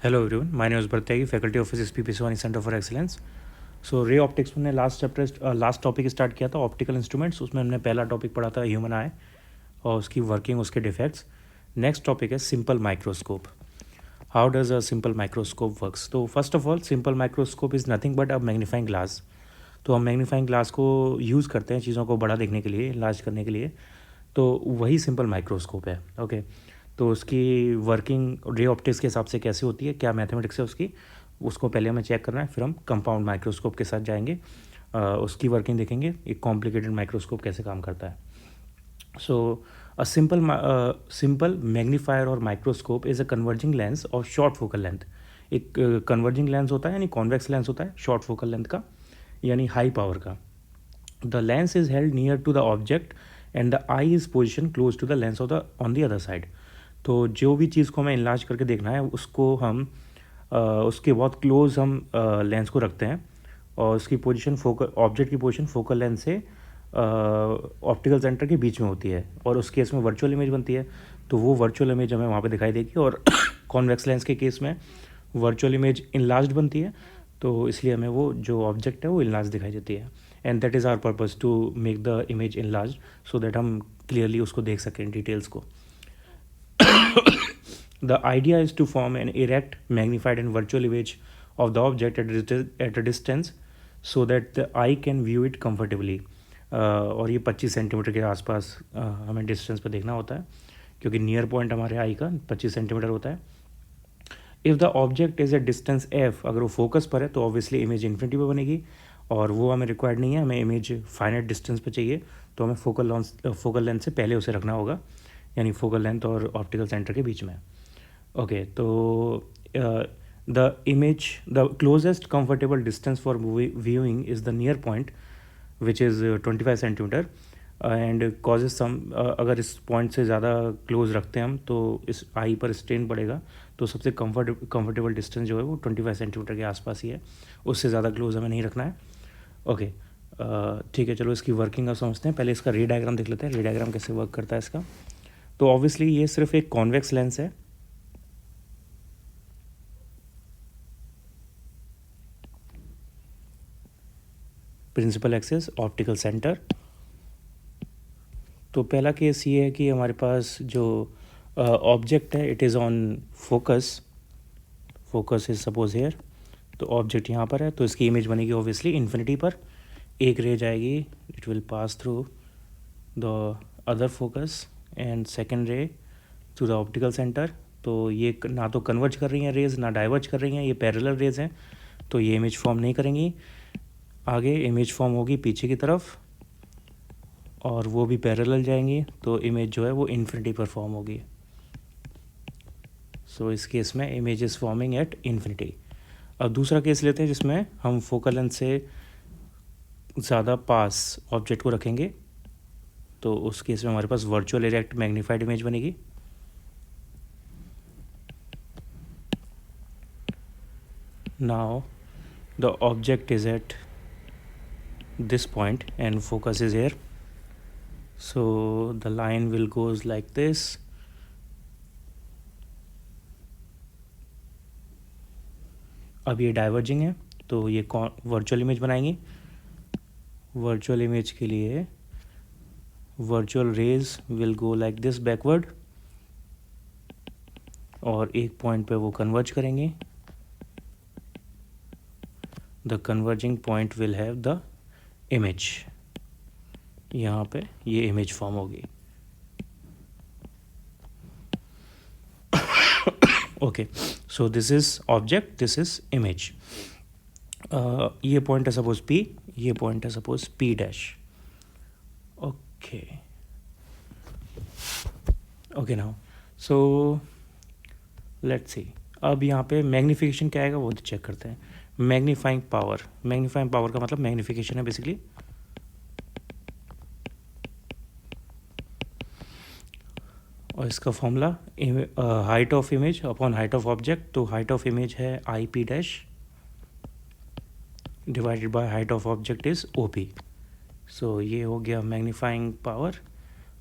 Hello everyone, my name is Bhartyagi, faculty of physics PPC Center for Excellence. So ray optics में last topic start किया था optical instruments. उसमें हमने पहला topic पढ़ा था ह्यूमन आई और उसकी वर्किंग, उसके डिफेक्ट्स. नेक्स्ट टॉपिक है simple microscope. How does a simple microscope works. तो first of all simple microscope is nothing but a magnifying glass. तो हम मैग्नीफाइंग ग्लास को यूज़ करते हैं चीज़ों को बड़ा देखने के लिए, लार्ज करने के लिए. तो वही सिंपल माइक्रोस्कोप है. ओके तो उसकी वर्किंग रे ऑप्टिक्स के हिसाब से कैसे होती है, क्या मैथमेटिक्स है उसकी, उसको पहले हमें चेक करना है. फिर हम कंपाउंड माइक्रोस्कोप के साथ जाएंगे, उसकी वर्किंग देखेंगे, एक कॉम्प्लिकेटेड माइक्रोस्कोप कैसे काम करता है. सो अ सिंपल मैग्नीफायर और microscope is a converging lens और शॉर्ट फोकल लेंथ. एक कन्वर्जिंग लेंस होता है यानी कॉन्वेक्स लेंस होता है शॉर्ट फोकल लेंथ का, यानी हाई पावर का. The lens is held near to the object and the eye is position close to the lens of the on the other side. तो जो भी चीज़ को हमें इनलार्ज करके देखना है उसको हम उसके बहुत क्लोज हम लेंस को रखते हैं और उसकी पोजीशन फोकल ऑब्जेक्ट की पोजीशन फोकल लेंस से ऑप्टिकल सेंटर के बीच में होती है और उस केस में वर्चुअल इमेज बनती है. तो वो वर्चुअल इमेज हमें वहाँ पे दिखाई देगी और कॉन्वेक्स लेंस के केस में वर्चुअल इमेज इनलार्ज बनती है. तो इसलिए हमें वो जो ऑब्जेक्ट है वो इनलार्ज दिखाई देती है. And that is our purpose to make the image enlarge so that हम क्लियरली उसको देख सकें डिटेल्स को. The idea is to form an erect, magnified, and virtual image of the object at a distance so that the eye can view it comfortably. और ये 25 centimetre के आसपास हमें डिस्टेंस पे देखना होता है क्योंकि नियर पॉइंट हमारे आई का 25 सेंटीमीटर होता है. If the object is a distance F, अगर वो फोकस पर है तो ऑब्वियसली इमेज इन्फिनिटी पे बनेगी और वो हमें रिक्वायर्ड नहीं है, हमें इमेज फाइनाइट डिस्टेंस पे चाहिए. तो हमें फोकल लेंथ से पहले उसे रखना होगा, यानी फोकल लेंथ और ऑप्टिकल सेंटर के बीच में. ओके तो the closest comfortable distance for viewing is the near point which is 25 centimetre and causes some अगर इस पॉइंट से ज़्यादा क्लोज रखते हैं हम तो इस आई पर स्ट्रेन पड़ेगा. तो सबसे कंफर्टेबल डिस्टेंस जो है वो 25 सेंटीमीटर के आसपास ही है, उससे ज़्यादा क्लोज हमें नहीं रखना है. ओके ठीक है, चलो इसकी वर्किंग का समझते हैं. पहले इसका रे डायग्राम देख लेते हैं, रे डायग्राम कैसे वर्क करता है इसका. तो ऑब्वियसली ये सिर्फ एक कॉन्वेक्स लेंस है. Principal axis optical centre. तो पहला केस ये है कि हमारे पास जो ऑब्जेक्ट है it is on focus. Focus is suppose here. तो ऑब्जेक्ट यहाँ पर है तो इसकी इमेज बनेगी ऑब्वियसली इन्फिनिटी पर. एक रे जाएगी, it will pass through the other focus and second रे थ्रू द ऑप्टिकल सेंटर. तो ये ना तो कन्वर्ज कर रही हैं रेज ना डाइवर्ज कर रही हैं, ये पैरेलल रेज हैं तो ये इमेज फॉर्म नहीं करेंगी. आगे इमेज फॉर्म होगी पीछे की तरफ और वो भी पैरेलल जाएंगी तो इमेज जो है वो इन्फिनिटी पर फॉर्म होगी. सो इस केस में image is forming at infinity. अब दूसरा केस लेते हैं जिसमें हम फोकल लेंथ से ज़्यादा पास ऑब्जेक्ट को रखेंगे. तो उस केस में हमारे पास वर्चुअल इरेक्ट मैग्नीफाइड इमेज बनेगी. Now the object is at this point and focus is here, so the line will goes like this. अब ये डाइवर्जिंग है तो ये वर्चुअल इमेज बनाएंगे. वर्चुअल इमेज के लिए virtual rays will go like this backward और एक पॉइंट पे वो कन्वर्ज करेंगे. The converging point will have the image. यहाँ पे ये इमेज फॉर्म होगी. Okay so this is object, this is image. ये पॉइंट है सपोज पी, ये पॉइंट है suppose P dash. Okay okay now so let's see. अब यहाँ पे मैग्नीफिकेशन क्या आएगा वो चेक करते हैं. मैग्नीफाइंग पावर, मैग्नीफाइंग पावर का मतलब मैग्नीफिकेशन है बेसिकली. और इसका formula height of image upon height of object. तो हाइट ऑफ इमेज है I P dash divided by height of object is O P. So ये हो गया मैग्नीफाइंग पावर.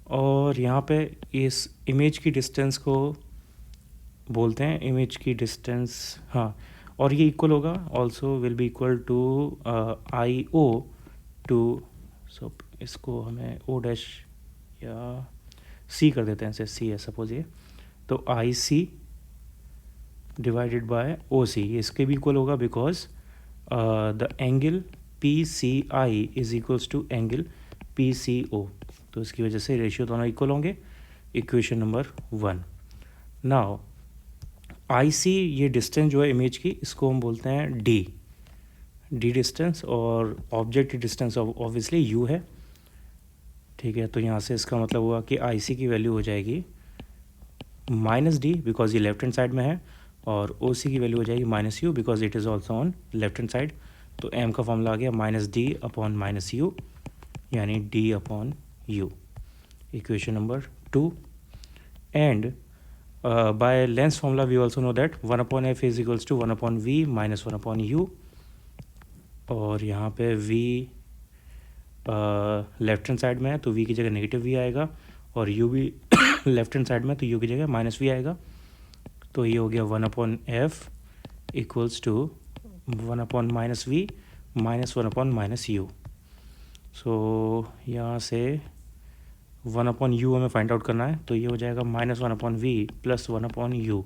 और यहाँ पे इस इमेज की डिस्टेंस को बोलते हैं इमेज की डिस्टेंस, हाँ, और ये इक्वल होगा also will be equal to I O two, so इसको हमें ओ डैश या सी कर देते हैं, ऐसे सी है सपोज ये, तो आई सी डिवाइडेड बाय ओ सी, इसके भी इक्वल होगा because the angle P C I is equals to angle P C O, तो इसकी वजह से रेशियो दोनों इक्वल होंगे। Equation number 1। Now I C, ये डिस्टेंस जो है इमेज की, इसको हम बोलते हैं डी डिस्टेंस, और ऑब्जेक्ट डिस्टेंस ऑब्वियसली यू है, ठीक है। तो यहाँ से इसका मतलब हुआ कि आई सी की वैल्यू हो जाएगी माइनस डी बिकॉज ये लेफ्ट हैंड साइड में है, और ओ सी की वैल्यू हो जाएगी minus U because it is also on left hand side. तो एम का फॉर्मूला आ गया minus D upon minus U, यानी D upon U, equation number 2। And by Lenz's formula we also know that 1 upon f is equals to 1 upon v minus 1 upon u, और यहाँ पे v left hand side में है तो v की जगह negative v आएगा, और u भी लेफ्ट हैंड साइड में तो u की जगह माइनस v आएगा। तो ये हो गया 1 upon F equals to 1 upon minus V minus 1 upon minus U. So यहाँ से 1 अपॉन यू हमें फाइंड आउट करना है, तो ये हो जाएगा minus 1 upon V plus 1 upon U,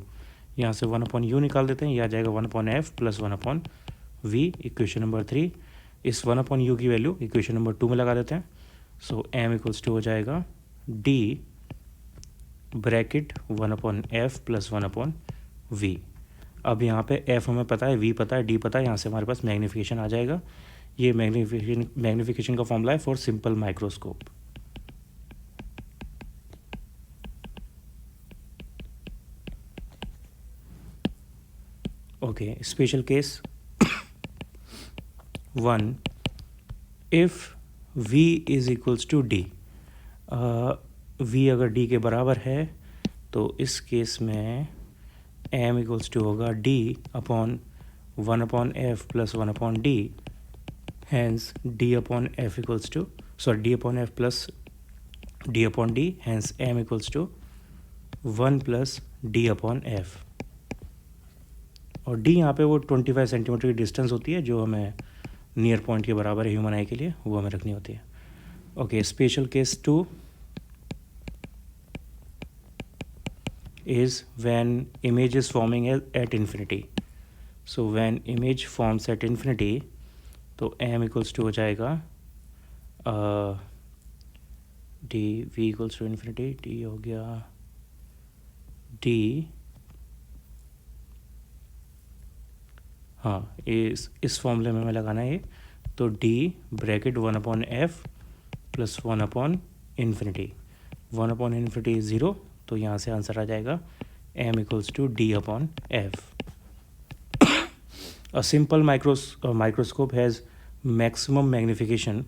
यहाँ से 1 अपॉन यू निकाल देते हैं, यह आ जाएगा 1 upon F plus 1 upon V, equation number 3। इस 1 अपॉन यू की वैल्यू इक्वेशन नंबर 2 में लगा देते हैं। सो एम इक्वल्स टू हो जाएगा D bracket 1 upon F plus 1 upon V. अब यहाँ पे एफ हमें पता है, वी पता है, डी पता है, यहाँ से हमारे पास मैग्नीफिकेशन आ जाएगा। ये मैग्नीफिकेशन का फॉर्मूला है for simple microscope. Okay, special case 1, if v is equals to d, v अगर d के बराबर है तो इस केस में m इक्वल्स टू होगा d upon 1 upon F plus 1 upon D, hence d upon F equals to d upon F plus d upon D, hence m equals to 1 plus d upon F, और D यहाँ पे वो 25 centimetre की distance होती है जो हमें near point के बराबर है ह्यूमन आई के लिए, वो हमें रखनी होती है। Okay, special case 2 is when image is forming at infinity. So when image forms at infinity, तो m इक्वल्स टू हो जाएगा D V equals to infinity, D हो गया डी, हाँ इस फॉर्मूले में हमें लगाना है ये, तो d bracket 1 upon F plus 1 upon infinity, 1 upon infinity 0, तो यहाँ से आंसर आ जाएगा m equals to D upon F. A simple microscope has maximum magnification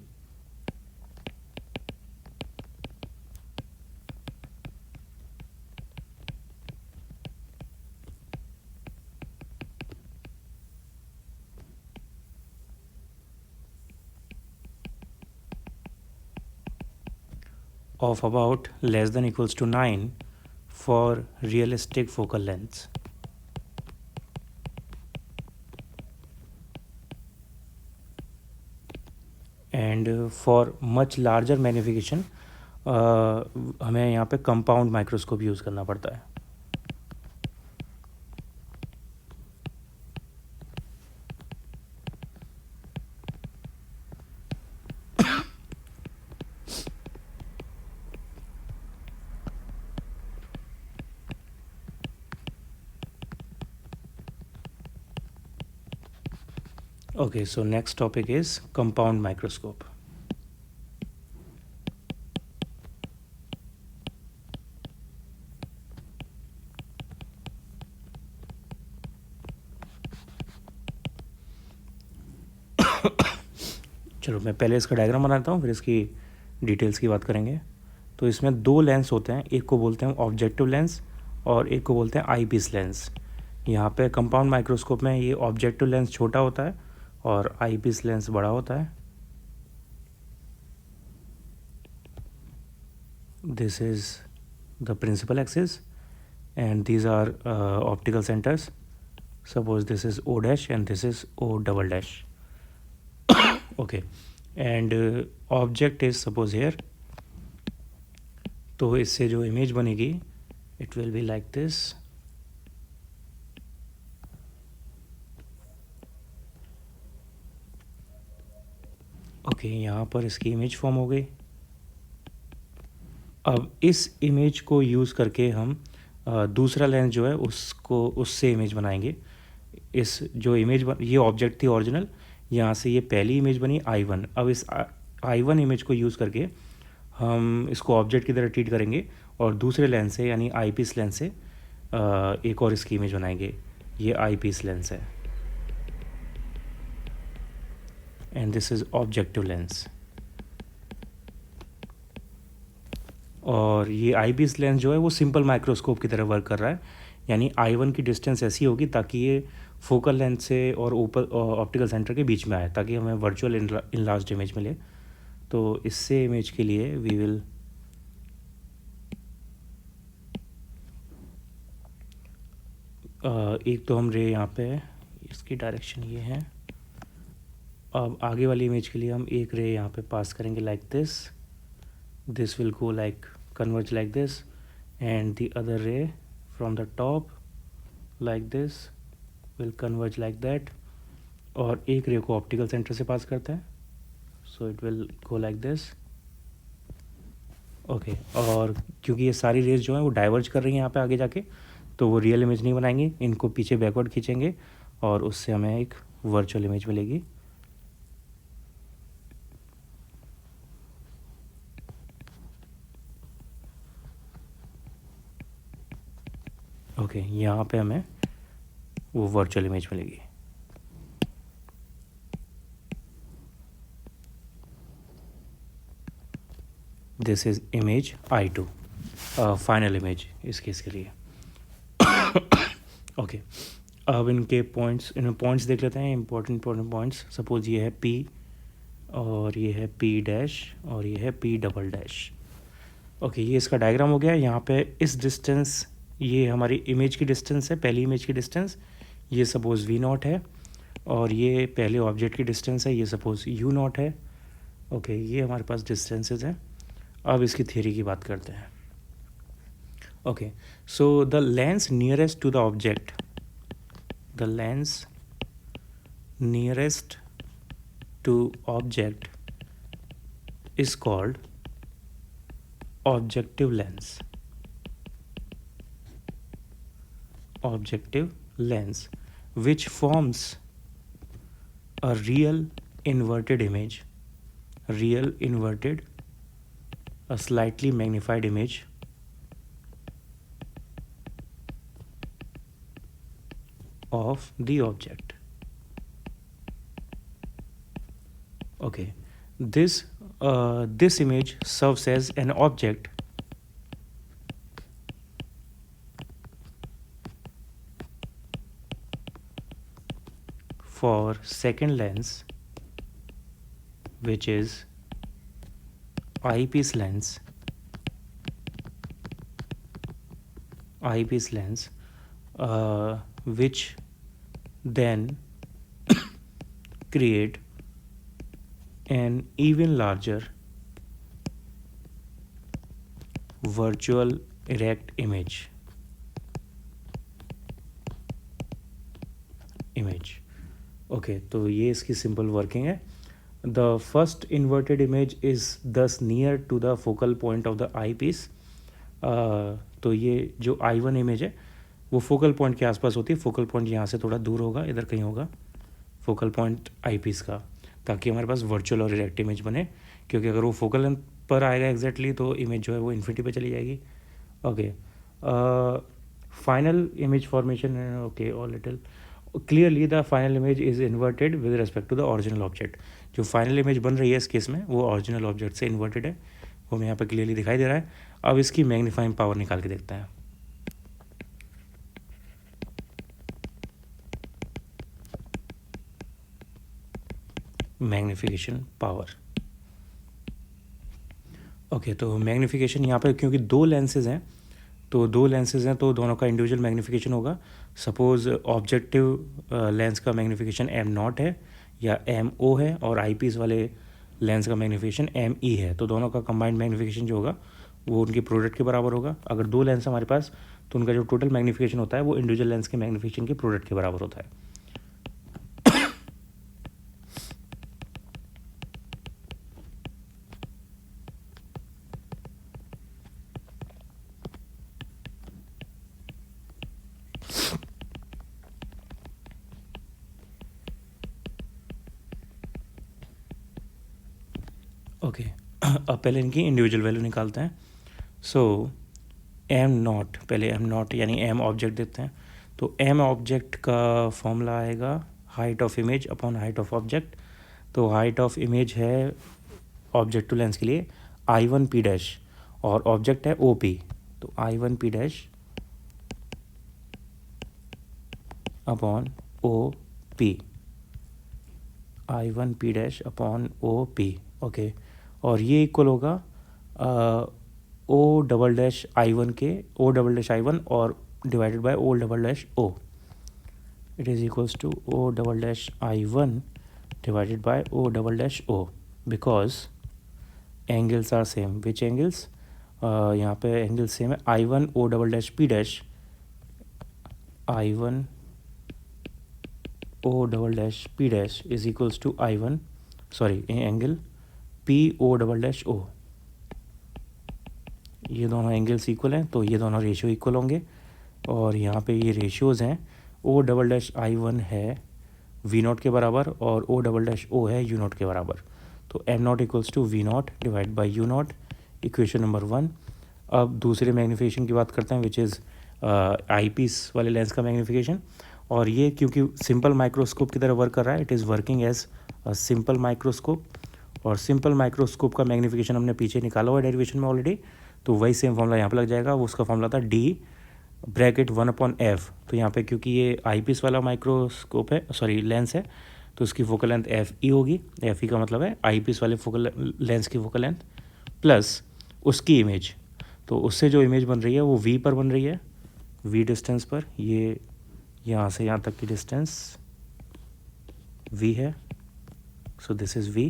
of about less than equals to 9 for realistic focal lengths. And for much larger magnification हमें यहाँ पे compound microscope use करना पड़ता है। Okay, so next topic is compound microscope. चलो मैं पहले इसका डायग्राम बनाता हूँ, फिर इसकी डिटेल्स की बात करेंगे। तो इसमें दो लेंस होते हैं, एक को बोलते हैं ऑब्जेक्टिव लेंस और एक को बोलते हैं आई पीस लेंस। यहाँ पे कंपाउंड माइक्रोस्कोप में ये ऑब्जेक्टिव लेंस छोटा होता है और आई पीस लेंस बड़ा होता है। This is the principal axis and these are optical centers. Suppose this is O dash and this is O double dash. Okay, and object is suppose here. तो इससे जो इमेज बनेगी it will be like this. Okay, यहाँ पर इसकी image form हो गई. अब इस इमेज को यूज़ करके हम दूसरा लेंस जो है उसको उससे इमेज बनाएंगे. इस जो इमेज ये ऑब्जेक्ट थी ओरिजिनल, यहाँ से ये पहली इमेज बनी I1. अब इस I1 इमेज को यूज़ करके हम इसको ऑब्जेक्ट की तरह ट्रीट करेंगे और दूसरे लेंस से यानी आई पीस लेंस से एक और इसकी इमेज बनाएंगे. ये आई पीस लेंस है and this is objective lens. और ये आई पीस लेंस जो है वो सिंपल माइक्रोस्कोप की तरह वर्क कर रहा है. यानी I1 की डिस्टेंस ऐसी होगी ताकि ये फोकल लेंथ से और ऊपर ऑप्टिकल सेंटर के बीच में आए, ताकि हमें वर्चुअल इनलार्ज्ड इमेज मिले. तो इससे इमेज के लिए वी विल एक तो हम रे यहाँ पे इसकी डायरेक्शन ये है. अब आगे वाली इमेज के लिए हम एक रे यहाँ पे पास करेंगे like this. This will go like converge like this, and the other ray from the top like this will converge like that. और एक रे को ऑप्टिकल सेंटर से पास करते हैं, so it will go like this. Okay, और क्योंकि ये सारी रेज जो हैं वो डाइवर्ज कर रही हैं यहाँ पे आगे जाके, तो वो रियल इमेज नहीं बनाएंगे. इनको पीछे बैकवर्ड खींचेंगे और उससे हमें एक वर्चुअल इमेज मिलेगी. ओके, यहाँ पे हमें वो वर्चुअल इमेज मिलेगी. This is image I2, final image इस केस के लिए. ओके, अब इनके पॉइंट्स देख लेते हैं, इंपॉर्टेंट पॉइंट्स. सपोज ये है P और ये है P डैश और ये है P डबल डैश. ओके, ये इसका डायग्राम हो गया. यहाँ पे इस डिस्टेंस, ये हमारी इमेज की डिस्टेंस है, पहली इमेज की डिस्टेंस. ये सपोज़ V0 है और ये पहले ऑब्जेक्ट की डिस्टेंस है, ये सपोज़ U0 है. ओके, ये हमारे पास डिस्टेंसेस हैं. अब इसकी थियरी की बात करते हैं. Okay, so the lens nearest to the object, the lens nearest to object is called objective lens. Objective lens which forms a real inverted image, real inverted, a slightly magnified image of the object. Okay, this image serves as an object for second lens, which is eyepiece lens. Eyepiece lens, which then create an even larger virtual erect image. Okay, तो ये इसकी simple working है. The first inverted image is this near to the focal point of the eyepiece. तो ये जो I1 image है वो focal point के आसपास होती है. फोकल पॉइंट यहाँ से थोड़ा दूर होगा, इधर कहीं होगा फोकल पॉइंट आई पीस का, ताकि हमारे पास वर्चुअल और इरेक्ट इमेज बने. क्योंकि अगर वो फोकल लेंथ पर आएगा एग्जैक्टली तो इमेज जो है वो इन्फिनिटी पे चली जाएगी. Okay, final image formation. Okay, और little clearly the final image is inverted with respect to the original object. जो फाइनल इमेज बन रही है इस केस में वो ओरिजिनल ऑब्जेक्ट से इन्वर्टेड है, वो हमें यहाँ पर क्लियरली दिखाई दे रहा है. अब इसकी मैग्नीफाइंग पावर निकाल के देखते हैं. Magnification power. ओके, तो मैग्नीफिकेशन यहाँ पर क्योंकि दो लेंसेज हैं तो दो लेंसेज हैं तो दोनों का इंडिविजुअल मैग्नीफिकेशन होगा. सपोज ऑब्जेक्टिव लेंस का मैग्नीफिकेशन M0 है या MO है और आईपीस वाले लेंस का मैग्नीफिकेशन ME है, तो दोनों का कंबाइंड मैग्नीफिकेशन जो होगा वो उनके प्रोडक्ट के बराबर होगा. अगर दो लेंस हमारे पास तो उनका जो टोटल मैग्नीफिकेशन होता है वो इंडिविजुअल लेंस के मैग्नीफिकेशन के प्रोडक्ट के बराबर होता है. ओके अब पहले इनकी इंडिविजुअल वैल्यू निकालते हैं. सो M0, पहले M0 यानी M ऑब्जेक्ट देते हैं. तो M ऑब्जेक्ट का फॉर्मूला आएगा height of image upon height of object. तो हाइट ऑफ इमेज है ऑब्जेक्टिव लेंस के लिए I1P डैश और ऑब्जेक्ट है OP. तो I1P dash upon OP, I1P dash upon OP. Okay, और ये इक्वल होगा O डबल डैश I1 के O डबल डैश I1 और divided by O double dash O. It is equals to O double dash I1 divided by O double dash O because angles are same. Which angles? यहाँ पे angle same है. I1 O double dash P dash, I1 O double dash P dash is equals to I1, sorry, angle PO double dash O. ये दोनों angles equal हैं तो ये दोनों ratio equal होंगे. और यहाँ पे ये रेशियोज़ हैं. O डबल डैश I1 है V0 के बराबर और O डबल डैश O है U0 के बराबर. तो M0 equals to V0 divide by U0, equation number 1. अब दूसरे मैग्नीफिकेशन की बात करते हैं विच इज़ आईपीस वाले लेंस का मैग्नीफिकेशन. और ये क्योंकि सिंपल माइक्रोस्कोप की तरह वर्क कर रहा है, it is working as simple microscope. और सिंपल माइक्रोस्कोप का मैग्नीफिकेशन हमने पीछे निकाला हुआ है डेरिवेशन में ऑलरेडी, तो वही सेम फॉर्मूला यहाँ पे लग जाएगा. वो उसका फॉर्मूला था D ब्रैकेट 1/F. तो यहाँ पे क्योंकि ये आईपीस वाला माइक्रोस्कोप है, सॉरी लेंस है, तो उसकी फोकल लेंथ FE होगी. FE का मतलब है आईपीस वाले फोकल लेंस की फोकल लेंथ प्लस उसकी इमेज. तो उससे जो इमेज बन रही है वो V पर बन रही है, V डिस्टेंस पर. ये यहाँ से यहाँ तक की डिस्टेंस V है. सो दिस इज़ V.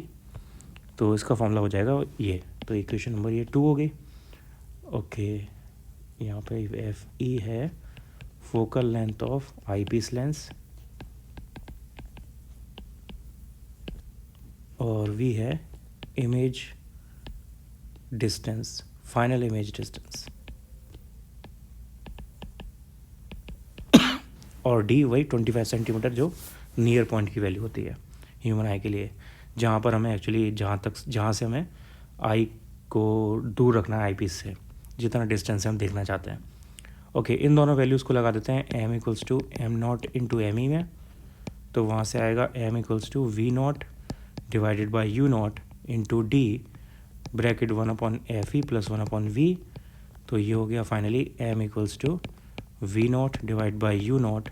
तो इसका फॉर्मूला हो जाएगा ये. तो इक्वेशन नंबर ये 2 हो गई. ओके, यहाँ पे FE है focal length of eyepiece lens और V है image distance, final image distance. और D वही 25 सेंटीमीटर जो नियर पॉइंट की वैल्यू होती है ह्यूमन आई के लिए, जहाँ पर हमें एक्चुअली जहाँ से हमें आई को दूर रखना है आईपीस से, जितना डिस्टेंस से हम देखना चाहते हैं. ओके, इन दोनों वैल्यूज़ को लगा देते हैं M equals to M0 into ME में. तो वहाँ से आएगा M equals to V0 divided by U0 into D bracket 1/FE plus 1/V. तो ये हो गया finally M equals to V0 divide by U0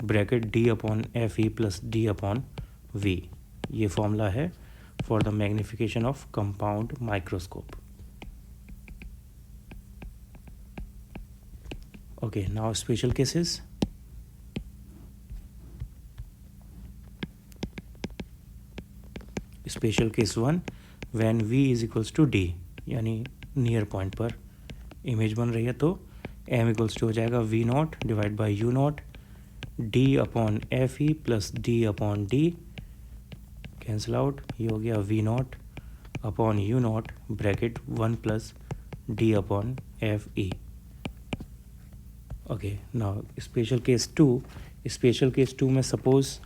bracket D/FE plus D/V. ये फॉर्मूला है for the magnification of compound microscope. Okay, now special cases. Special case 1, when V is equals to D, यानी near point पर image बन रही है तो M equals to हो जाएगा V0 divide by U0 D/FE plus D/D. Cancel out. ये हो गया V0 upon U0 bracket 1 plus D/FE. Okay, now special case 2. Special case 2 में सपोज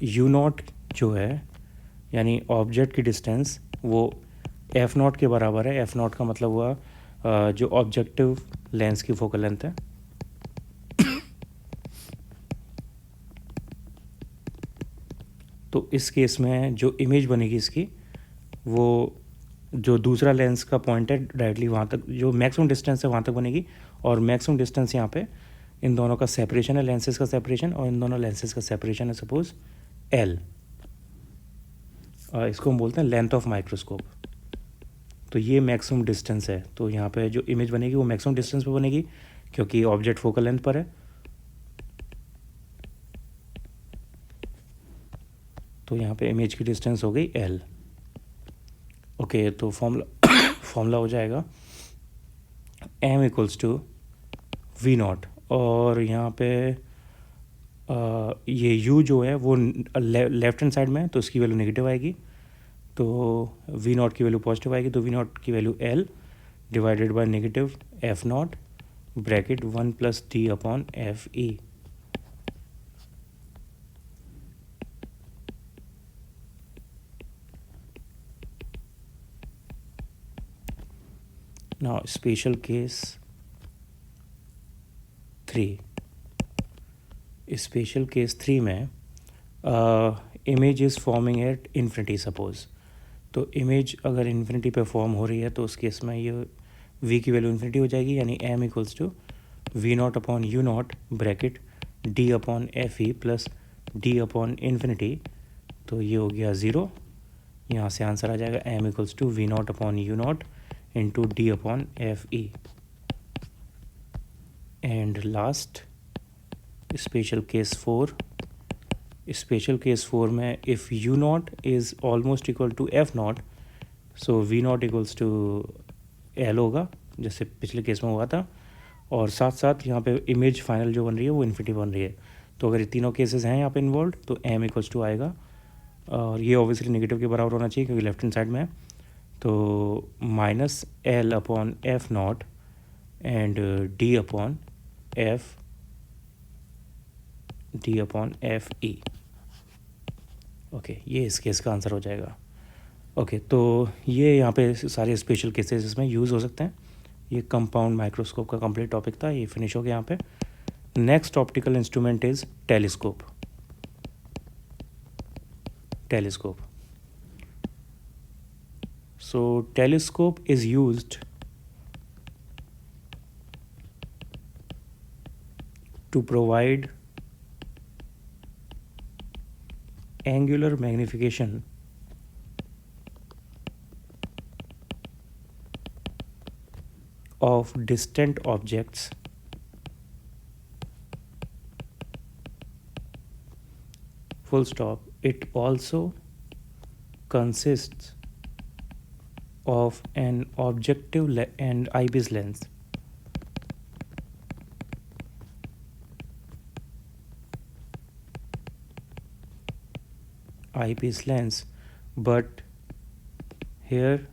U0 जो है यानी ऑब्जेक्ट की डिस्टेंस वो F0 के बराबर है. F0 का मतलब हुआ जो ऑब्जेक्टिव लेंस की फोकल लेंथ है. तो इस केस में जो इमेज बनेगी इसकी, वो जो दूसरा लेंस का पॉइंट है डायरेक्टली वहाँ तक, जो मैक्सिमम डिस्टेंस है वहाँ तक बनेगी. और मैक्सिमम डिस्टेंस यहाँ पे इन दोनों का सेपरेशन है, लेंसेज का सेपरेशन, और इन दोनों लेंसेज का सेपरेशन है सपोज L. इसको हम बोलते हैं लेंथ ऑफ माइक्रोस्कोप. तो ये मैक्सिमम डिस्टेंस है, तो यहाँ पे जो इमेज बनेगी वो मैक्सिमम डिस्टेंस पे बनेगी क्योंकि ऑब्जेक्ट फोकल लेंथ पर है। तो यहाँ पे इमेज की डिस्टेंस हो गई L। ओके, तो फॉर्मूला हो जाएगा m equals to V naught, और यहाँ पे ये u जो है वो लेफ्ट हैंड साइड में है तो इसकी वैल्यू नेगेटिव आएगी, तो वी नॉट की वैल्यू पॉजिटिव आएगी, तो वी नॉट की value L divided by negative F not bracket 1 plus D upon F E. Now special case 3, special case 3 में image is forming at infinity suppose. तो image अगर infinity पे form हो रही है तो उस केस में ये v की वैल्यू इन्फिनिटी हो जाएगी, यानी m equals to V naught upon U naught bracket d upon F E plus d upon infinity. तो ये हो गया 0, यहाँ से आंसर आ जाएगा m equals to V naught upon U naught into D upon F E. And last special case 4, special case 4 में if U naught is almost equal to F naught, so V naught equals to L होगा जैसे पिछले case में हुआ था, और साथ साथ यहाँ पे इमेज फाइनल जो बन रही है वो इन्फिनिटी बन रही है। तो अगर ये तीनों केसेस हैं यहाँ पे इन्वॉल्व तो एम इक्वल्स टू आएगा, और ये ऑब्वियसली नेगेटिव के बराबर होना चाहिए क्योंकि लेफ्ट हैंड साइड में है, तो minus L upon F not and D upon F E. Okay, ये इस केस का आंसर हो जाएगा। ओके, तो ये यहाँ पे सारे स्पेशल केसेस इसमें यूज़ हो सकते हैं। ये कंपाउंड माइक्रोस्कोप का कंप्लीट टॉपिक था, ये फिनिश हो गया यहाँ पे। Next optical instrument is telescope. So telescope is used to provide angular magnification of distant objects full stop. It also consists of an objective and eyepiece lens. But here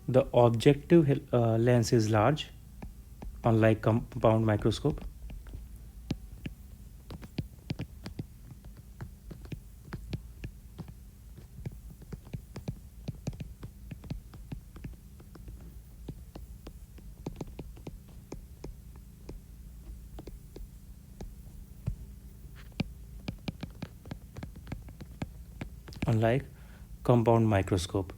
the objective lens is large, unlike compound microscope. Unlike compound microscope.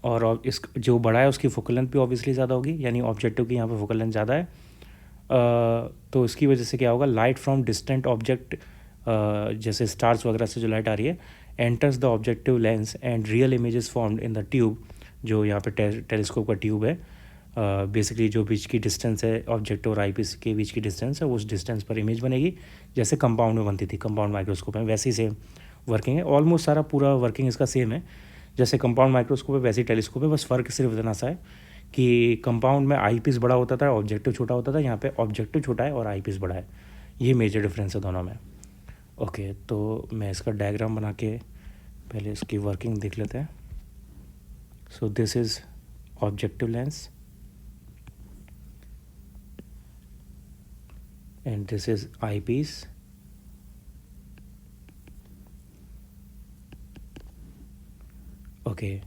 और इस जो बड़ा है उसकी focal length भी obviously ज़्यादा होगी, यानी ऑब्जेक्टिव की यहाँ पे फोकल लेंथ ज़्यादा है। तो इसकी वजह से क्या होगा, लाइट फ्रॉम डिस्टेंट ऑब्जेक्ट जैसे स्टार्स वगैरह से जो लाइट आ रही है enters the objective lens and real images formed in the tube. जो यहाँ पे टेलीस्कोप का ट्यूब है, बेसिकली जो बीच की डिस्टेंस है ऑब्जेक्टिव और आईपीस के बीच की डिस्टेंस है, उस डिस्टेंस पर इमेज बनेगी जैसे कंपाउंड में बनती थी कंपाउंड माइक्रोस्कोप में, वैसे ही सेम वर्किंग है। ऑलमोस्ट सारा पूरा वर्किंग इसका सेम है जैसे कंपाउंड माइक्रोस्कोप है वैसे ही टेलीस्कोप है, बस फ़र्क सिर्फ इतना सा है कि कंपाउंड में आई पीस बड़ा होता था, ऑब्जेक्टिव छोटा होता था, यहाँ पे ऑब्जेक्टिव छोटा है और आई पीस बड़ा है। ये मेजर डिफरेंस है दोनों में। ओके, तो मैं इसका डायग्राम बना के पहले इसकी वर्किंग देख लेते हैं। So this is objective lens and this is eyepiece. Okay,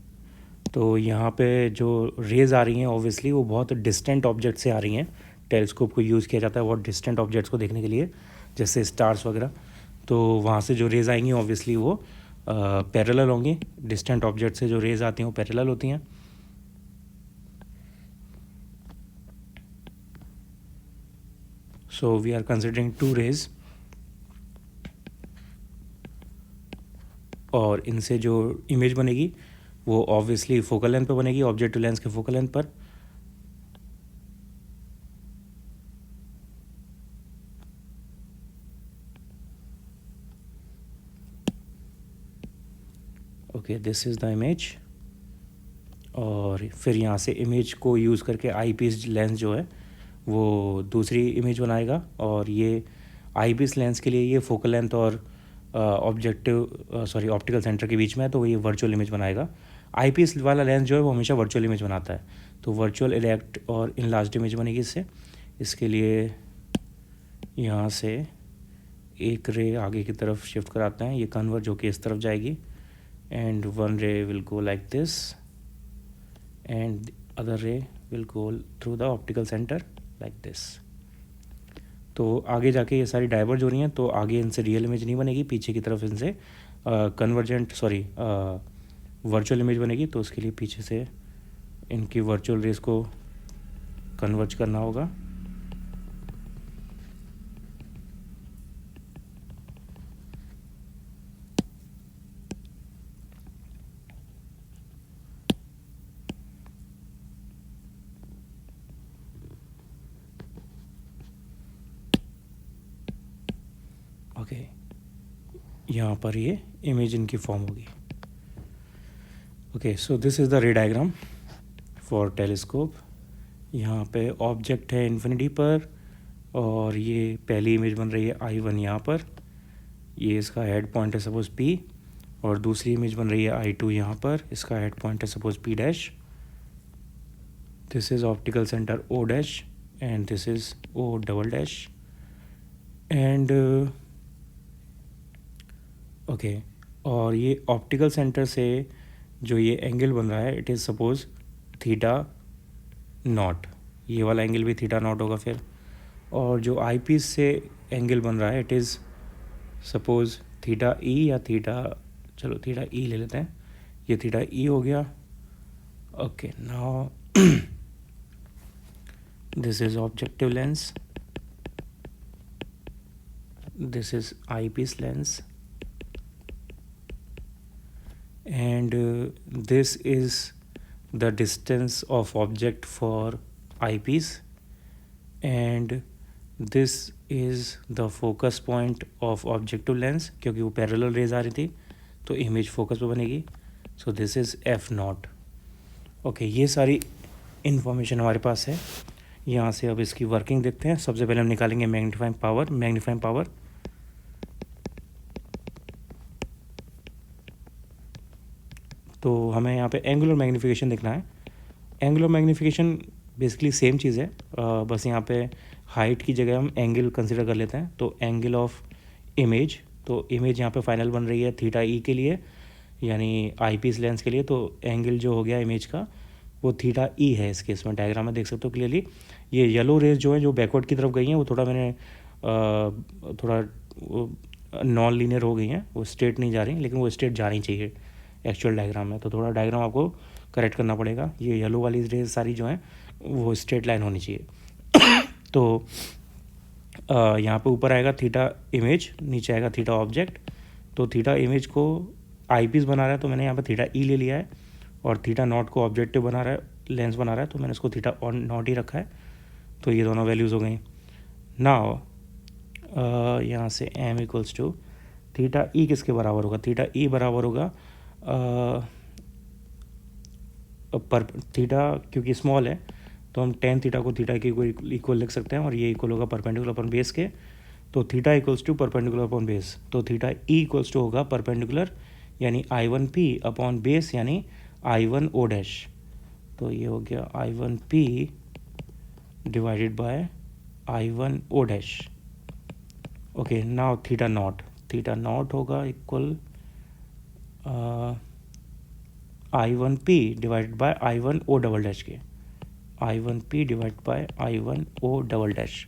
तो यहाँ पे जो रेज़ आ रही हैं ऑब्वियसली वो बहुत डिस्टेंट ऑब्जेक्ट से आ रही हैं। टेलीस्कोप को यूज़ किया जाता है बहुत डिस्टेंट ऑब्जेक्ट्स को देखने के लिए, जैसे स्टार्स वगैरह। तो वहाँ से जो रेज़ आएंगी ऑब्वियसली वो पैरेलल होंगी। डिस्टेंट ऑब्जेक्ट से जो रेज़ आती हैं वो पैरेलल होती हैं। So we are considering 2 rays, और इनसे जो इमेज बनेगी वो ऑब्वियसली फोकल लेंथ पर बनेगी, ऑब्जेक्टिव लेंस के फोकल लेंथ पर। Okay, this is the image. और फिर यहाँ से इमेज को यूज़ करके आई पीस लेंस जो है वो दूसरी इमेज बनाएगा, और ये आई पीस लेंस के लिए ये फोकल लेंथ और ऑप्टिकल सेंटर के बीच में है, तो वो ये वर्चुअल इमेज बनाएगा। आई पीस वाला लेंस जो है वो हमेशा वर्चुअल इमेज बनाता है, तो वर्चुअल इरेक्ट और इनलार्ज्ड इमेज बनेगी इससे। इसके लिए यहाँ से एक रे आगे की तरफ शिफ्ट कराते हैं, ये कन्वर्ज होके इस तरफ जाएगी, एंड वन रे will go like this and the other ray will go through the optical center like this। तो आगे जाके ये सारी डाइवर्ज हो रही हैं, तो आगे इनसे रियल इमेज नहीं बनेगी, पीछे की तरफ इनसे वर्चुअल इमेज बनेगी। तो उसके लिए पीछे से इनकी वर्चुअल रेस को कन्वर्ज करना होगा। ओके, यहाँ पर ये इमेज इनकी फॉर्म होगी। Okay, so this is the रे डायग्राम फॉर टेलीस्कोप। यहाँ पे ऑब्जेक्ट है इन्फिनिटी पर, और ये पहली इमेज बन रही है I1 यहाँ पर, ये इसका हेड पॉइंट है सपोज P, और दूसरी इमेज बन रही है I2 यहाँ पर, इसका हेड पॉइंट है suppose P dash. This is optical centre O dash, and this is O double dash. And okay, और ये ऑप्टिकल सेंटर से जो ये एंगल बन रहा है it is suppose theta naught, ये वाला एंगल भी थीटा नॉट होगा फिर। और जो आई पीस से एंगल बन रहा है it is suppose theta E या चलो थीटा ई ले लेते हैं, ये थीटा ई हो गया। Okay, now this is objective lens, this is eyepiece lens, and this is the distance of object for eyepiece, and this is the focus point of objective lens, क्योंकि वो parallel raise आ रही थी तो image focus पे बनेगी। सो this is f0। Okay, ये सारी information हमारे पास है। यहाँ से अब इसकी वर्किंग देखते हैं। सबसे पहले हम निकालेंगे मैग्नीफाइंग पावर। तो हमें यहाँ पे एंगुलर मैग्नीफिकेशन देखना है। एंगुलर मैग्नीफिकेशन बेसिकली सेम चीज़ है, बस यहाँ पे हाइट की जगह हम एंगल कंसिडर कर लेते हैं। तो एंगल ऑफ इमेज, तो इमेज यहाँ पे फाइनल बन रही है थीटा ई के लिए, यानी आई पीस लेंस के लिए। तो एंगल जो हो गया इमेज का वो थीटा ई है इस केस में। डायग्राम में देख सकते हो क्लियरली, ये येलो रेज जो है जो बैकवर्ड की तरफ गई हैं वो थोड़ा नॉन लीनियर हो गई हैं, वो स्ट्रेट नहीं जा रही, लेकिन वो स्ट्रेट जानी चाहिए एक्चुअल डायग्राम में। तो थोड़ा डायग्राम आपको करेक्ट करना पड़ेगा। ये येलो वाली रेज सारी जो हैं वो स्ट्रेट लाइन होनी चाहिए। तो यहाँ पे ऊपर आएगा थीटा इमेज, नीचे आएगा थीटा ऑब्जेक्ट। तो थीटा इमेज को आई पीस बना रहा है तो मैंने यहाँ पे थीटा ई ले लिया है, और थीटा नॉट को ऑब्जेक्टिव बना रहा है, लेंस बना रहा है, तो मैंने इसको थीटा नॉट ही रखा है। तो ये दोनों वैल्यूज़ हो गई। नाउ यहाँ से m equals to theta E किसके बराबर होगा? थीटा ई बराबर होगा पर थीटा, क्योंकि स्मॉल है तो हम टेन थीटा को थीटा के इक्वल लिख सकते हैं, और ये इक्वल होगा परपेंडिकुलर अपॉन बेस के। तो theta equals to perpendicular upon base, तो थीटा ई इक्वल्स टू होगा परपेंडिकुलर यानी I1P अपॉन बेस यानी I1O डैश। तो ये हो गया I1P divided by I1O dash. Okay, now theta not होगा equal I1P divided by I1O double dash के, I1P divide by I1O double dash.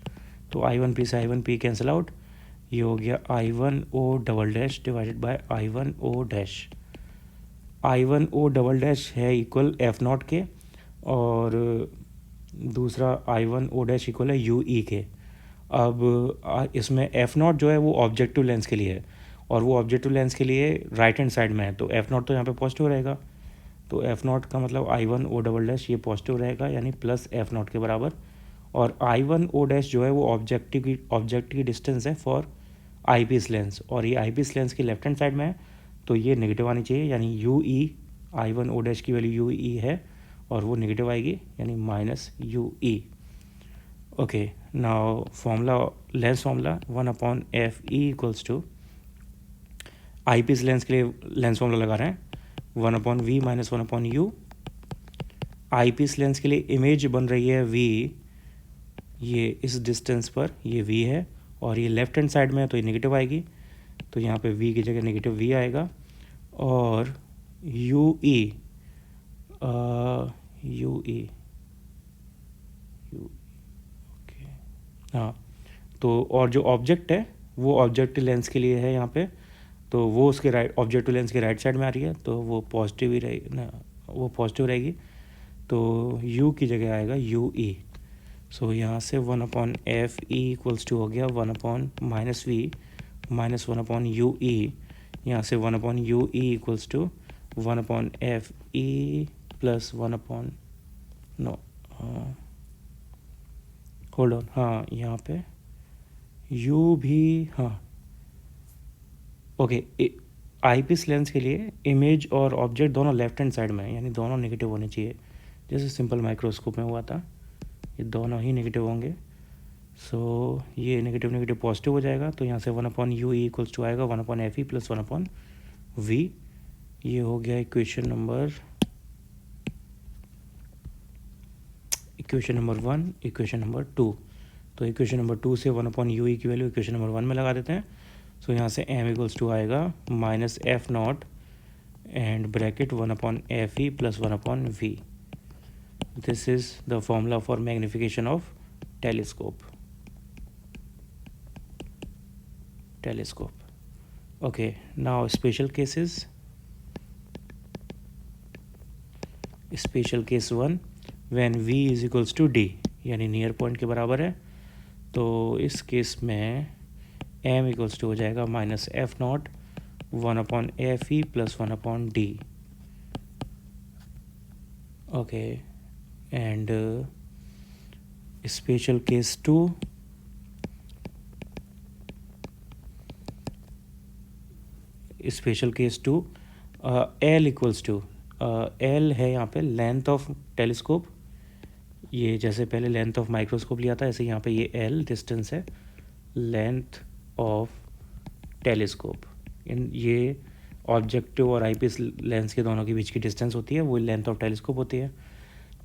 तो I1P से I1P कैंसिल आउट, ये हो गया I1O double dash divided by I1O dash. I1O double dash है equal F0 के, और दूसरा I1O डैश इक्वल है UE के। अब इसमें F0 जो है वो ऑब्जेक्टिव लेंस के लिए है, और वो ऑब्जेक्टिव लेंस के लिए राइट हैंड साइड में है, तो F0 तो यहाँ पे पॉजिटिव रहेगा। तो एफ नॉट का मतलब I1 O डबल डैश ये पॉजिटिव रहेगा यानी प्लस एफ नॉट के बराबर, और I1 O डैश जो है वो ऑब्जेक्ट की डिस्टेंस है फॉर आई पीस लेंस, और ये आई पीस लेंस की लेफ्ट हैंड साइड में है तो ये नेगेटिव आनी चाहिए, यानी UE I1 O डैश की वैल्यू UE है और वो नेगेटिव आएगी यानी minus UE। Okay, now formula, lens formula 1/FE equals to, eyepiece lens के लिए लेंस फॉर्मूला लगा रहे हैं 1/V माइनस 1/U। आई पीस लेंस के लिए इमेज बन रही है V, ये इस डिस्टेंस पर ये V है और ये लेफ्ट हैंड साइड में है तो ये नेगेटिव आएगी, तो यहाँ पे V की जगह नेगेटिव V आएगा, और UE ओके हाँ, तो और जो ऑब्जेक्ट है वो ऑब्जेक्टिव लेंस के लिए है यहाँ पे, तो वो उसके राइट, ऑब्जेक्टिव लेंस के राइट साइड में आ रही है तो वो पॉजिटिव ही रहेगी ना, वो पॉजिटिव रहेगी, तो U की जगह आएगा UE। सो यहाँ से 1/FE इक्वल्स टू हो गया 1/-V माइनस 1/UE, यहाँ से 1/UE equals to 1/FE plus 1/, no hold on, हाँ यहाँ पे U भी, हाँ ओके, आई पीस लेंस के लिए इमेज और ऑब्जेक्ट दोनों लेफ्ट हैंड साइड में है, यानी दोनों नेगेटिव होने चाहिए, जैसे सिंपल माइक्रोस्कोप में हुआ था, ये दोनों ही नेगेटिव होंगे। सो ये नेगेटिव नेगेटिव पॉजिटिव हो जाएगा, तो यहाँ से 1/UE इक्वल्स टू आएगा 1/FE प्लस 1/V। ये हो गया इक्वेशन नंबर 1, इक्वेशन नंबर 2। तो इक्वेशन नंबर 2 से 1/UE की वैल्यू इक्वेशन नंबर 1 में लगा देते हैं। सो यहाँ से m इक्वल्स टू आएगा minus F not and bracket 1/FE plus 1/V। This is the formula for magnification of telescope. Okay, now special cases. Special case 1, when V is equals to D, यानी near point के बराबर है, तो इस case में m equals to हो जाएगा minus F naught 1/FE plus 1/D। Okay, and special case 2, special case 2 L equals to, L है यहाँ पे लेंथ ऑफ टेलीस्कोप, ये जैसे पहले लेंथ ऑफ माइक्रोस्कोप लिया था ऐसे यहाँ पे ये L डिस्टेंस है, लेंथ ऑफ टेलीस्कोप, इन ये ऑब्जेक्टिव और आईपीस लेंस के दोनों के बीच की डिस्टेंस होती है, वो लेंथ ऑफ टेलीस्कोप होती है।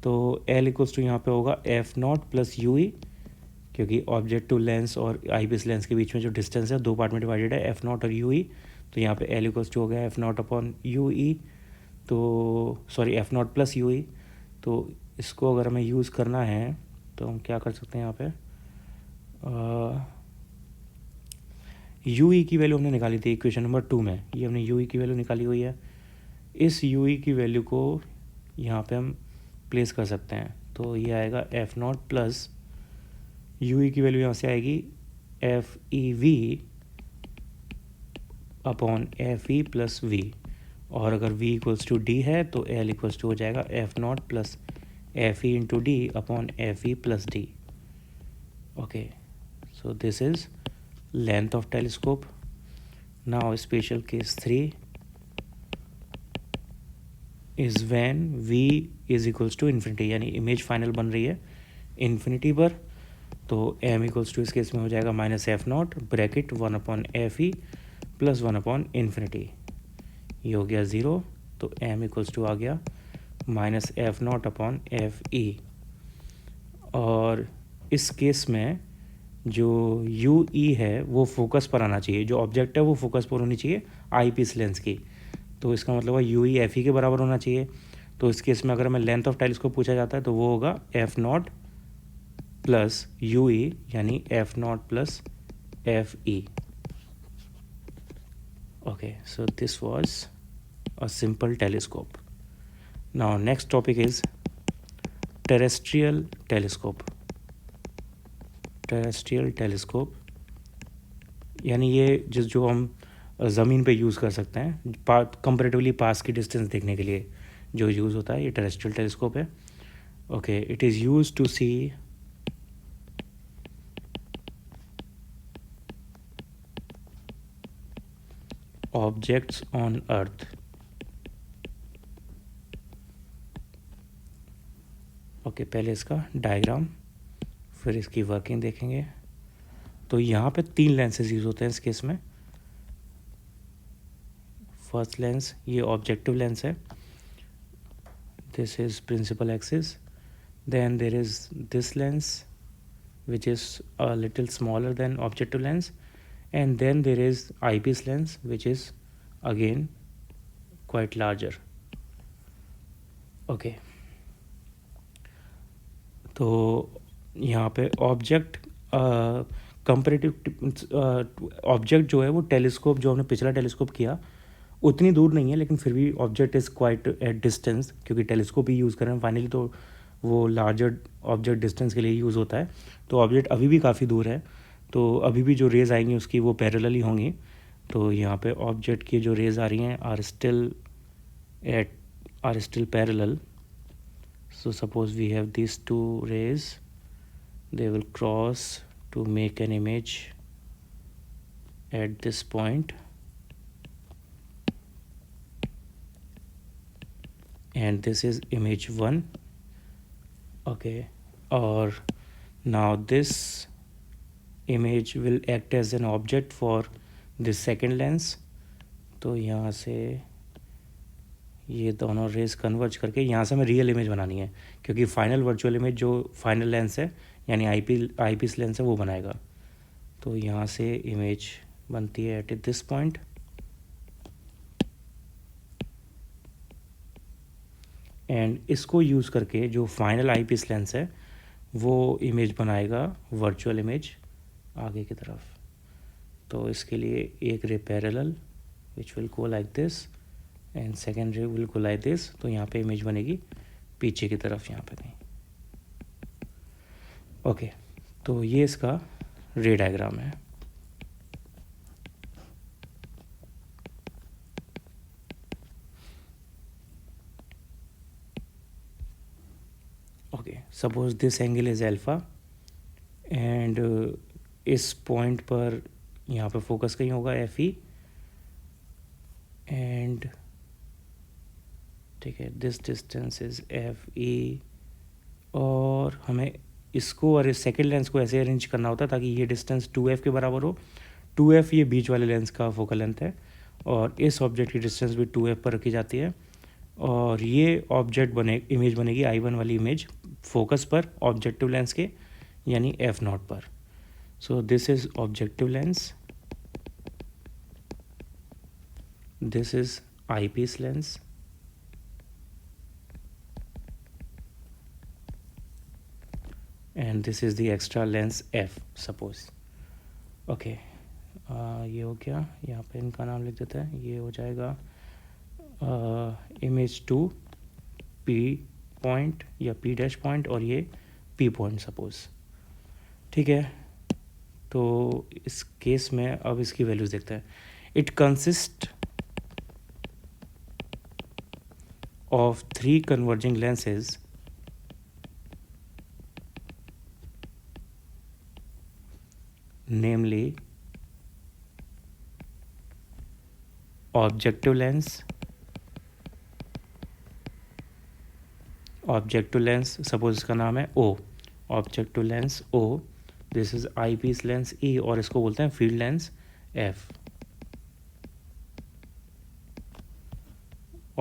तो L इक्वल्स टू यहाँ पे होगा एफ नॉट प्लस UE, क्योंकि ऑब्जेक्टिव लेंस और आईपीस लेंस के बीच में जो डिस्टेंस है दो पार्ट में डिवाइडेड है, एफ नॉट और UE, तो यहाँ पे L इक्वल्स टू हो गया एफ नॉट अपॉन UE, तो sorry F not plus UE। तो इसको अगर हमें यूज़ करना है तो हम क्या कर सकते हैं, यहाँ पे UE की वैल्यू हमने निकाली थी इक्वेशन नंबर 2 में, ये हमने UE की वैल्यू निकाली हुई है, इस UE की वैल्यू को यहाँ पे हम प्लेस कर सकते हैं, तो ये आएगा एफ नॉट प्लस UE की वैल्यू यहाँ से आएगी FEV upon FE plus V, और अगर V इक्वल्स टू D है तो L इक्वल्स टू हो जाएगा F not plus FE into D upon FE plus D। Okay, so this is length of telescope. Now special case 3 is when V is equals to infinity, यानी image final बन रही है infinity पर, तो m equals to इस case में हो जाएगा minus F not bracket 1/FE plus 1/इन्फिनिटी, ये हो गया 0, तो m इक्वल्स टू आ गया minus F not upon FE। और इस केस में जो UE है वो फोकस पर आना चाहिए, जो ऑब्जेक्ट है वो फोकस पर होनी चाहिए आई पीस लेंस की, तो इसका मतलब है UE FE के बराबर होना चाहिए। तो इस केस में अगर हमें लेंथ ऑफ टेलीस्कोप पूछा जाता है तो वो होगा एफ नॉट प्लस UE, यानी F not plus FE। Okay, so this was a simple telescope. Now next topic is terrestrial telescope. Terrestrial telescope यानी ये जो हम ज़मीन पे यूज़ कर सकते हैं कंपैरेटिवली पास की डिस्टेंस देखने के लिए, जो यूज़ होता है, ये टेरेस्ट्रियल टेलीस्कोप है. Okay, it is use to see objects on earth. Okay, पहले इसका डायग्राम, फिर इसकी वर्किंग देखेंगे. तो यहाँ पे 3 लेंसेज यूज़ होते हैं इस केस में. फर्स्ट लेंस ये ऑब्जेक्टिव लेंस है. This is principal axis. Then there is this lens which is a little smaller than objective lens, and then there is eyepiece lens which is again quite larger. Okay, तो यहाँ पे object comparative object जो है वो telescope जो हमने पिछला telescope किया उतनी दूर नहीं है, लेकिन फिर भी object is quite at distance, क्योंकि टेलीस्कोप ही यूज़ कर रहे हैं फाइनली, तो वो लार्जर ऑब्जेक्ट डिस्टेंस के लिए यूज़ होता है. तो ऑब्जेक्ट अभी भी काफ़ी दूर है, तो अभी भी जो रेज़ आएंगी उसकी वो पैरेलल ही होंगी. तो यहाँ पे ऑब्जेक्ट की जो रेज़ आ रही हैं are still parallel. So suppose we have these 2 rays, they will cross to make an image at this point, and this is image 1. Okay, or now this image will act as an object for this second lens. तो यहाँ से ये दोनों race converge करके यहाँ से हमें real image बनानी है, क्योंकि फाइनल वर्चुअल इमेज जो फाइनल लेंस है यानी आईपीस लेंस है वो बनाएगा. तो यहाँ से इमेज बनती है एट दिस पॉइंट. एंड इसको यूज़ करके जो फाइनल आईपीस लेंस है वो इमेज बनाएगा वर्चुअल इमेज आगे की तरफ. तो इसके लिए एक ray parallel which will go like this and second रे विल गो लाइक दिस. तो यहाँ पे इमेज बनेगी पीछे की तरफ यहाँ पे कहीं. ओके, तो ये इसका रे डायग्राम है. Okay, suppose this angle is alpha and इस पॉइंट पर यहाँ पे फोकस कहीं होगा एफ ई, एंड ठीक है this distance is F E. और हमें इसको और इस सेकेंड लेंस को ऐसे अरेंज करना होता है ताकि ये डिस्टेंस 2f के बराबर हो. 2f ये बीच वाले लेंस का फोकल लेंथ है और इस ऑब्जेक्ट की डिस्टेंस भी 2f पर रखी जाती है. और ये ऑब्जेक्ट इमेज बनेगी I1 वाली इमेज फोकस पर ऑब्जेक्टिव लेंस के यानी f0 पर. सो this is objective lens, this is eyepiece lens, and this is the extra lens f suppose. okay, ये हो गया. यहाँ पे इनका नाम लिख देते हैं. ये हो जाएगा इमेज 2 p पॉइंट या p डैश पॉइंट और ये p पॉइंट सपोज. ठीक है, तो इस केस में अब इसकी वैल्यूज देखते हैं. It consist of 3 converging lenses namely objective lens, suppose इसका नाम है O, objective lens O, this is eyepiece lens E और इसको बोलते हैं field lens F.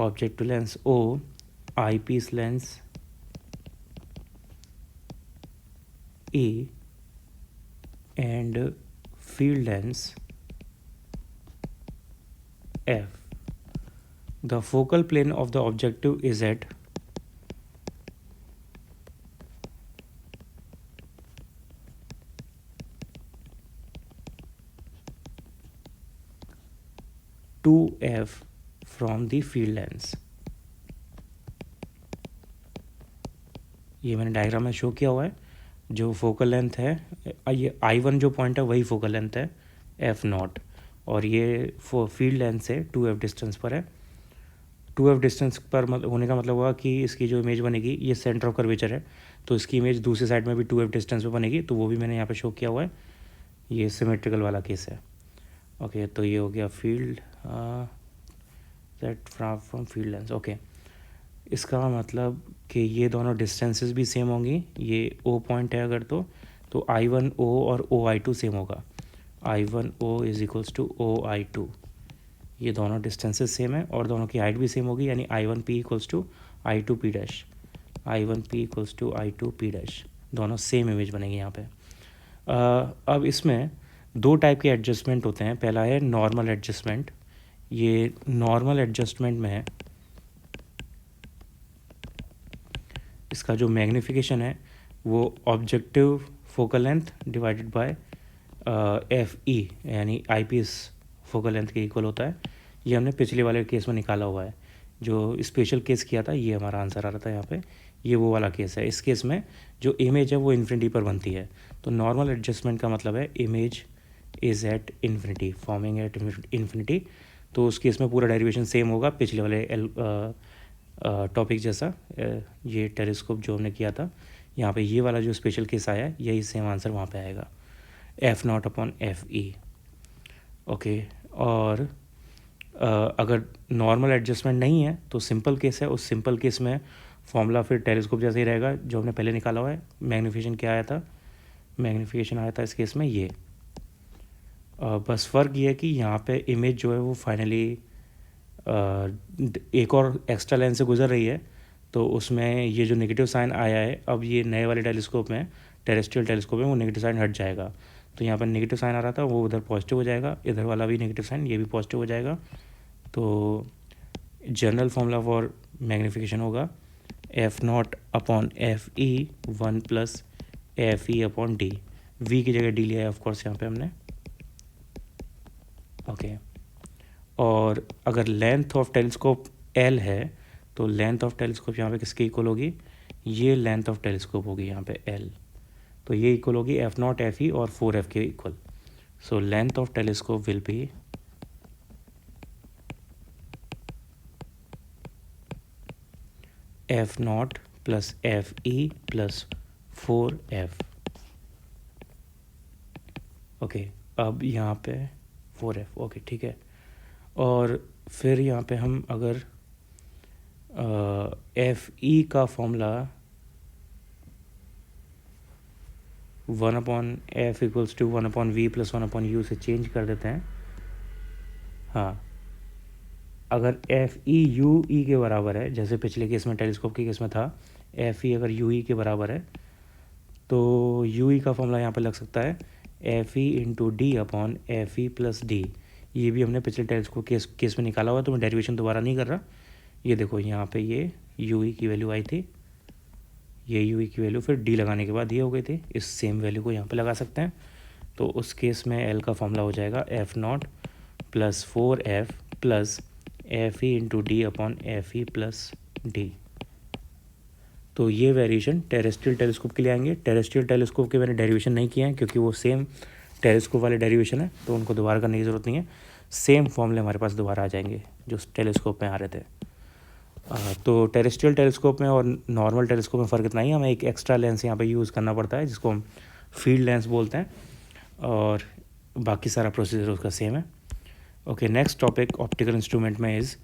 objective lens O, eyepiece lens E and field lens f. The focal plane of the objective is at (2f) from the field lens. ये मैंने diagram में show किया हुआ है. जो फोकल लेंथ है ये I1 जो पॉइंट है वही फोकल लेंथ है f0 और ये फील्ड लेंथ से 2f डिस्टेंस पर है. 2f डिस्टेंस पर होने का मतलब हुआ कि इसकी जो इमेज बनेगी ये सेंटर ऑफ कर्वेचर है, तो इसकी इमेज दूसरी साइड में भी 2f डिस्टेंस पे बनेगी, तो वो भी मैंने यहाँ पे शो किया हुआ है। ये सिमेट्रिकल वाला केस है। ओके, तो ये हो गया field that from field lens. Okay, इसका मतलब कि ये दोनों डिस्टेंसेस भी सेम होंगी। ये ओ पॉइंट है अगर तो I1O और OI2 सेम होगा। I1O is equals to OI2, ये दोनों डिस्टेंसेस सेम है और दोनों की हाइट भी सेम होगी, यानी I1P equals to I2P dash, I1P equals to I2P dash, दोनों सेम इमेज बनेगी यहाँ पे। अब इसमें दो टाइप के एडजस्टमेंट होते हैं। पहला है नॉर्मल एडजस्टमेंट। ये नॉर्मल एडजस्टमेंट में इसका जो मैग्नीफिकेशन है वो objective focal length divided by FE यानी आईपीएस फोकल लेंथ के इक्वल होता है। ये हमने पिछले वाले केस में निकाला हुआ है। जो स्पेशल केस किया था ये हमारा आंसर आ रहा था यहाँ पे, ये वो वाला केस है। इस केस में जो इमेज है वो इन्फिनिटी पर बनती है। तो नॉर्मल एडजस्टमेंट का मतलब है image is at infinity, forming at infinity. तो उस केस में पूरा डेरिवेशन सेम होगा पिछले वाले टॉपिक जैसा। ये टेलीस्कोप जो हमने किया था, यहाँ पे ये वाला जो स्पेशल केस आया है यही सेम आंसर वहाँ पे आएगा, F0/FE। ओके, और अगर नॉर्मल एडजस्टमेंट नहीं है तो सिंपल केस है। उस सिंपल केस में फॉर्मूला फिर टेलीस्कोप जैसे ही रहेगा जो हमने पहले निकाला हुआ है। मैग्नीफिकेशन क्या आया था, मैग्नीफिकेशन आया था इस केस में ये। बस फ़र्क ये है कि यहाँ पे इमेज जो है वो फाइनली एक और एक्स्ट्रा लेंस से गुजर रही है, तो उसमें ये जो नेगेटिव साइन आया है अब ये नए वाले टेलीस्कोप में, टेरेस्ट्रियल टेलीस्कोप में वो नेगेटिव साइन हट जाएगा। तो यहाँ पर नेगेटिव साइन आ रहा था वो उधर पॉजिटिव हो जाएगा, इधर वाला भी नेगेटिव साइन ये भी पॉजिटिव हो जाएगा। तो जनरल फॉर्मूला फॉर मैग्नीफिकेशन होगा F0/FE 1 + FE/D। V की जगह D लिया है ऑफकोर्स यहाँ पे हमने। ओके, और अगर लेंथ ऑफ टेलीस्कोप L है तो लेंथ ऑफ टेलीस्कोप यहाँ पे किसके इक्वल होगी, ये लेंथ ऑफ टेलीस्कोप होगी यहाँ पे L। तो ये इक्वल होगी F0/FE और 4F के equal. So length of telescope will be F0 + FE + 4F। Okay, अब यहाँ पे 4F। ओके, ठीक है। और फिर यहाँ पे हम अगर FE का फॉर्मूला 1/F = 1/V + 1/U से चेंज कर देते हैं। हाँ, अगर FE UE के बराबर है, जैसे पिछले केस में टेलीस्कोप के केस में था, FE अगर UE के बराबर है तो UE का फॉर्मूला यहाँ पे लग सकता है FE × D/FE + D। ये भी हमने पिछले टेलीस्कोप केस में निकाला हुआ, तो मैं डेरिवेशन दोबारा नहीं कर रहा। ये देखो यहाँ पे ये UE की वैल्यू आई थी, ये UE की वैल्यू फिर D लगाने के बाद ये हो गई थी। इस सेम वैल्यू को यहाँ पे लगा सकते हैं। तो उस केस में L का फॉर्मूला हो जाएगा F0 + 4F + FE × D/FE + D। तो ये वेरिएशन टेरेस्ट्रियल टेलीस्कोप के लिए आएंगे। टेरेस्ट्रियल टेलीस्कोप के मैंने डेरिवेशन नहीं किए हैं क्योंकि वो सेम टेलीस्कोप वाले डेरिवेशन है, तो उनको दोबारा करने की ज़रूरत नहीं है। सेम फॉर्मूले हमारे पास दोबारा आ जाएंगे जो टेलीस्कोप में आ रहे थे। तो टेरेस्ट्रियल टेलीस्कोप में और नॉर्मल टेलीस्कोप में फ़र्क इतना ही, हमें एक एक्स्ट्रा लेंस यहाँ पे यूज़ करना पड़ता है जिसको हम फील्ड लेंस बोलते हैं, और बाकी सारा प्रोसीजर उसका सेम है। Okay, next topic optical instrument में इज़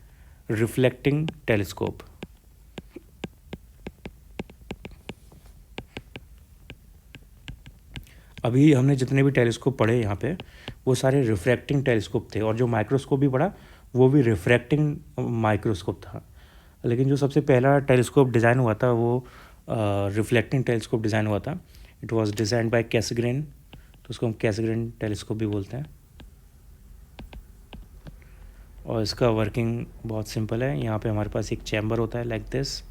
रिफ्लेक्टिंग टेलीस्कोप। अभी हमने जितने भी टेलीस्कोप पढ़े यहाँ पे वो सारे रिफ्रैक्टिंग टेलीस्कोप थे, और जो माइक्रोस्कोप भी पढ़ा वो भी रिफ्रैक्टिंग माइक्रोस्कोप था। लेकिन जो सबसे पहला टेलीस्कोप डिज़ाइन हुआ था वो रिफ्लेक्टिंग टेलीस्कोप डिज़ाइन हुआ था। It was design by Cassegrain, तो उसको हम कैसग्रेन टेलीस्कोप भी बोलते हैं। और इसका वर्किंग बहुत सिंपल है। यहाँ पे हमारे पास एक चैम्बर होता है लाइक दिस,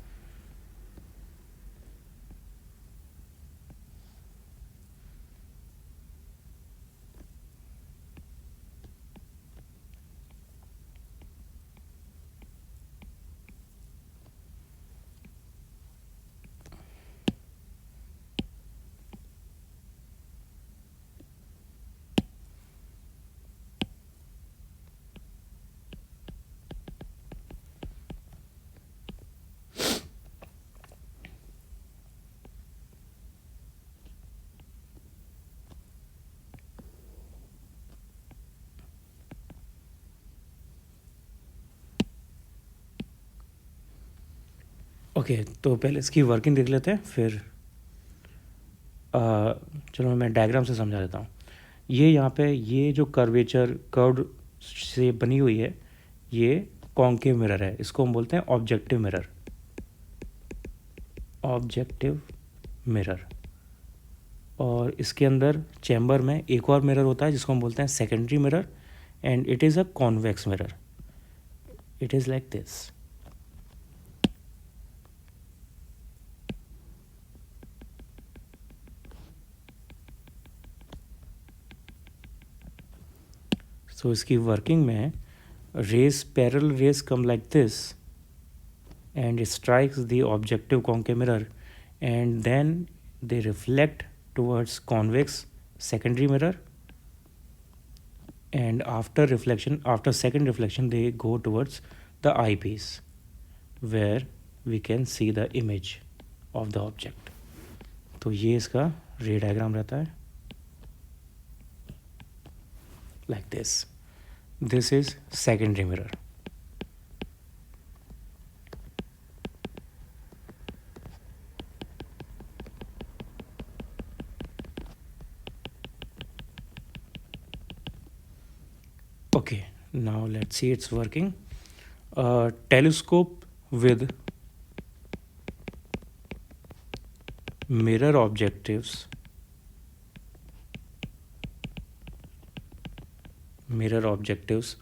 ओके, तो पहले इसकी वर्किंग देख लेते हैं, फिर चलो मैं डायग्राम से समझा देता हूँ। ये यहाँ पे ये जो कर्व से बनी हुई है, ये कॉन्केव मिरर है, इसको हम बोलते हैं ऑब्जेक्टिव मिरर। Objective mirror. और इसके अंदर चैम्बर में एक और मिरर होता है जिसको हम बोलते हैं secondary mirror, and it is a convex mirror. It is like this. So इसकी वर्किंग में rays parallel rays come like this and strikes the objective concave mirror, and then they reflect towards convex secondary mirror, and after second reflection they go towards the eyepiece where we can see the image of the object. तो ये इसका रे diagram रहता है like this. This is secondary mirror. Okay, now let's see it's working. Telescope with mirror objectives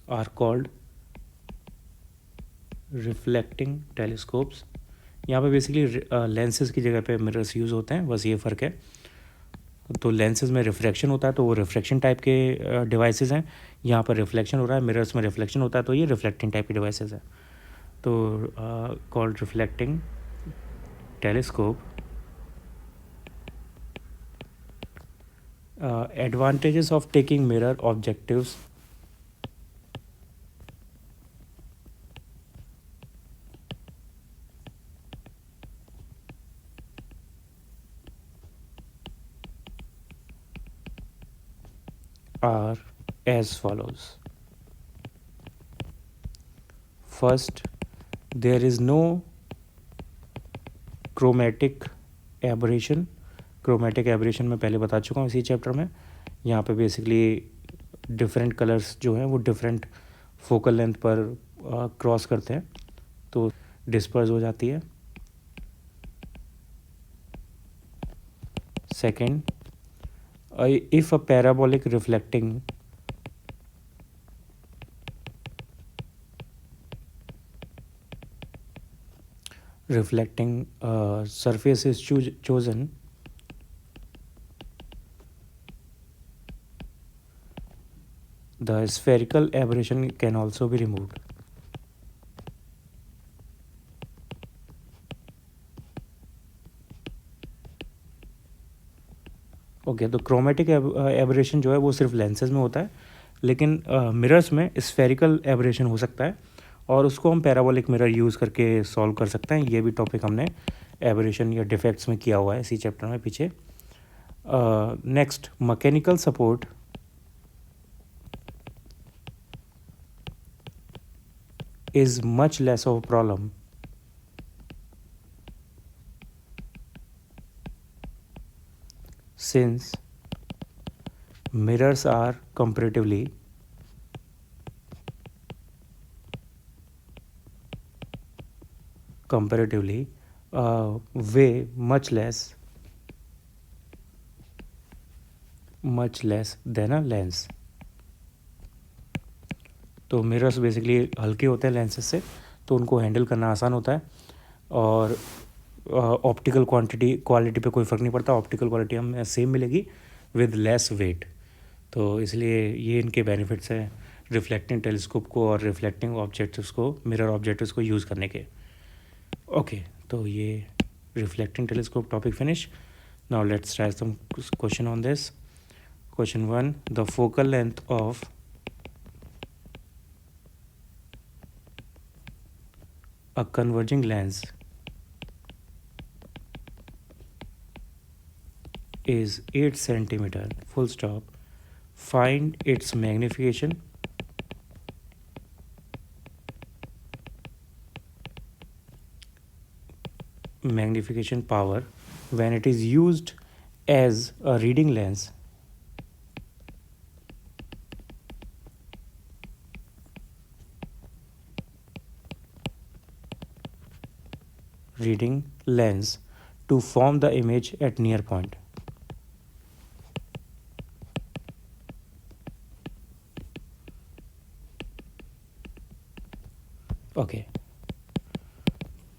are called reflecting telescopes. यहाँ पे basically lenses की जगह पे मिरर्स यूज़ होते हैं, बस ये फ़र्क है। तो लेंसेज में रिफ्रैक्शन होता है तो वो रिफ्रैक्शन टाइप के डिवाइसेस हैं, यहाँ पर रिफ्लेक्शन हो रहा है, मिरर्स में रिफ्लेक्शन होता है तो ये रिफ्लेक्टिंग टाइप के डिवाइसेस हैं। तो called reflecting telescope. Advantages of taking mirror objectives are as follows. First, there is no chromatic aberration. Chromatic aberration मैं पहले बता चुका हूँ इसी चैप्टर में। यहाँ पे बेसिकली डिफरेंट कलर्स जो हैं वो डिफरेंट फोकल लेंथ पर क्रॉस करते हैं तो डिस्पर्स हो जाती है। Second, if a parabolic reflecting surface is chosen, the spherical aberration can also be removed. Okay, तो क्रोमेटिक एबरेशन जो है वो सिर्फ लेंसेज में होता है, लेकिन मिरर्स में स्फेरिकल एबरेशन हो सकता है और उसको हम पैराबोलिक मिरर यूज़ करके सॉल्व कर सकते हैं। ये भी टॉपिक हमने एबरेशन या डिफेक्ट्स में किया हुआ है इसी चैप्टर में पीछे। Next, mechanical support is much less of a problem since mirrors are comparatively weigh much less than a lens. तो मिरर्स बेसिकली हल्के होते हैं लेंसेज से, तो उनको हैंडल करना आसान होता है और ऑप्टिकल क्वालिटी पे कोई फ़र्क नहीं पड़ता। ऑप्टिकल क्वालिटी हमें सेम मिलेगी विद लेस वेट। तो इसलिए ये इनके बेनिफिट्स हैं रिफ्लेक्टिंग टेलीस्कोप को और रिफ्लेक्टिंग ऑब्जेक्टिव्स को, मिरर ऑब्जेक्टिव्स को यूज़ करने के। ओके, तो ये reflecting telescope topic finish. Now let's try some question on this. Question 1, the focal length of a converging lens is 8 centimeter, full stop. Find its magnification magnification power when it is used as a reading lens to form the image at near point. Okay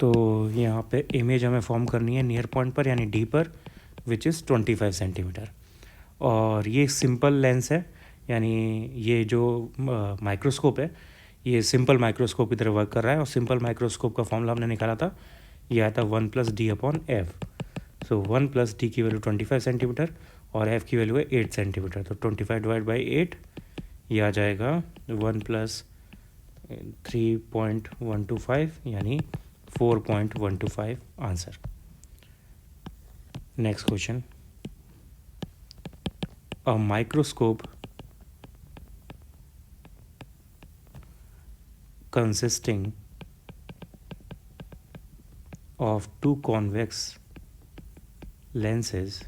तो यहाँ पे image हमें form करनी है near point पर यानी D पर, which is 25 centimetre. और ये सिंपल लेंस है, यानी ये जो माइक्रोस्कोप है ये सिंपल माइक्रोस्कोप की तरह वर्क कर रहा है। और सिंपल माइक्रोस्कोप का फॉर्मूला हमने निकाला था, ये आया था 1+d/f। सो 1+d की वैल्यू 25 सेंटीमीटर और f की वैल्यू है 8 सेंटीमीटर। तो 25 डिवाइड बाई 8 ये आ जाएगा 1+3.125 यानी 4.125 answer. Next question, a microscope consisting of two convex lenses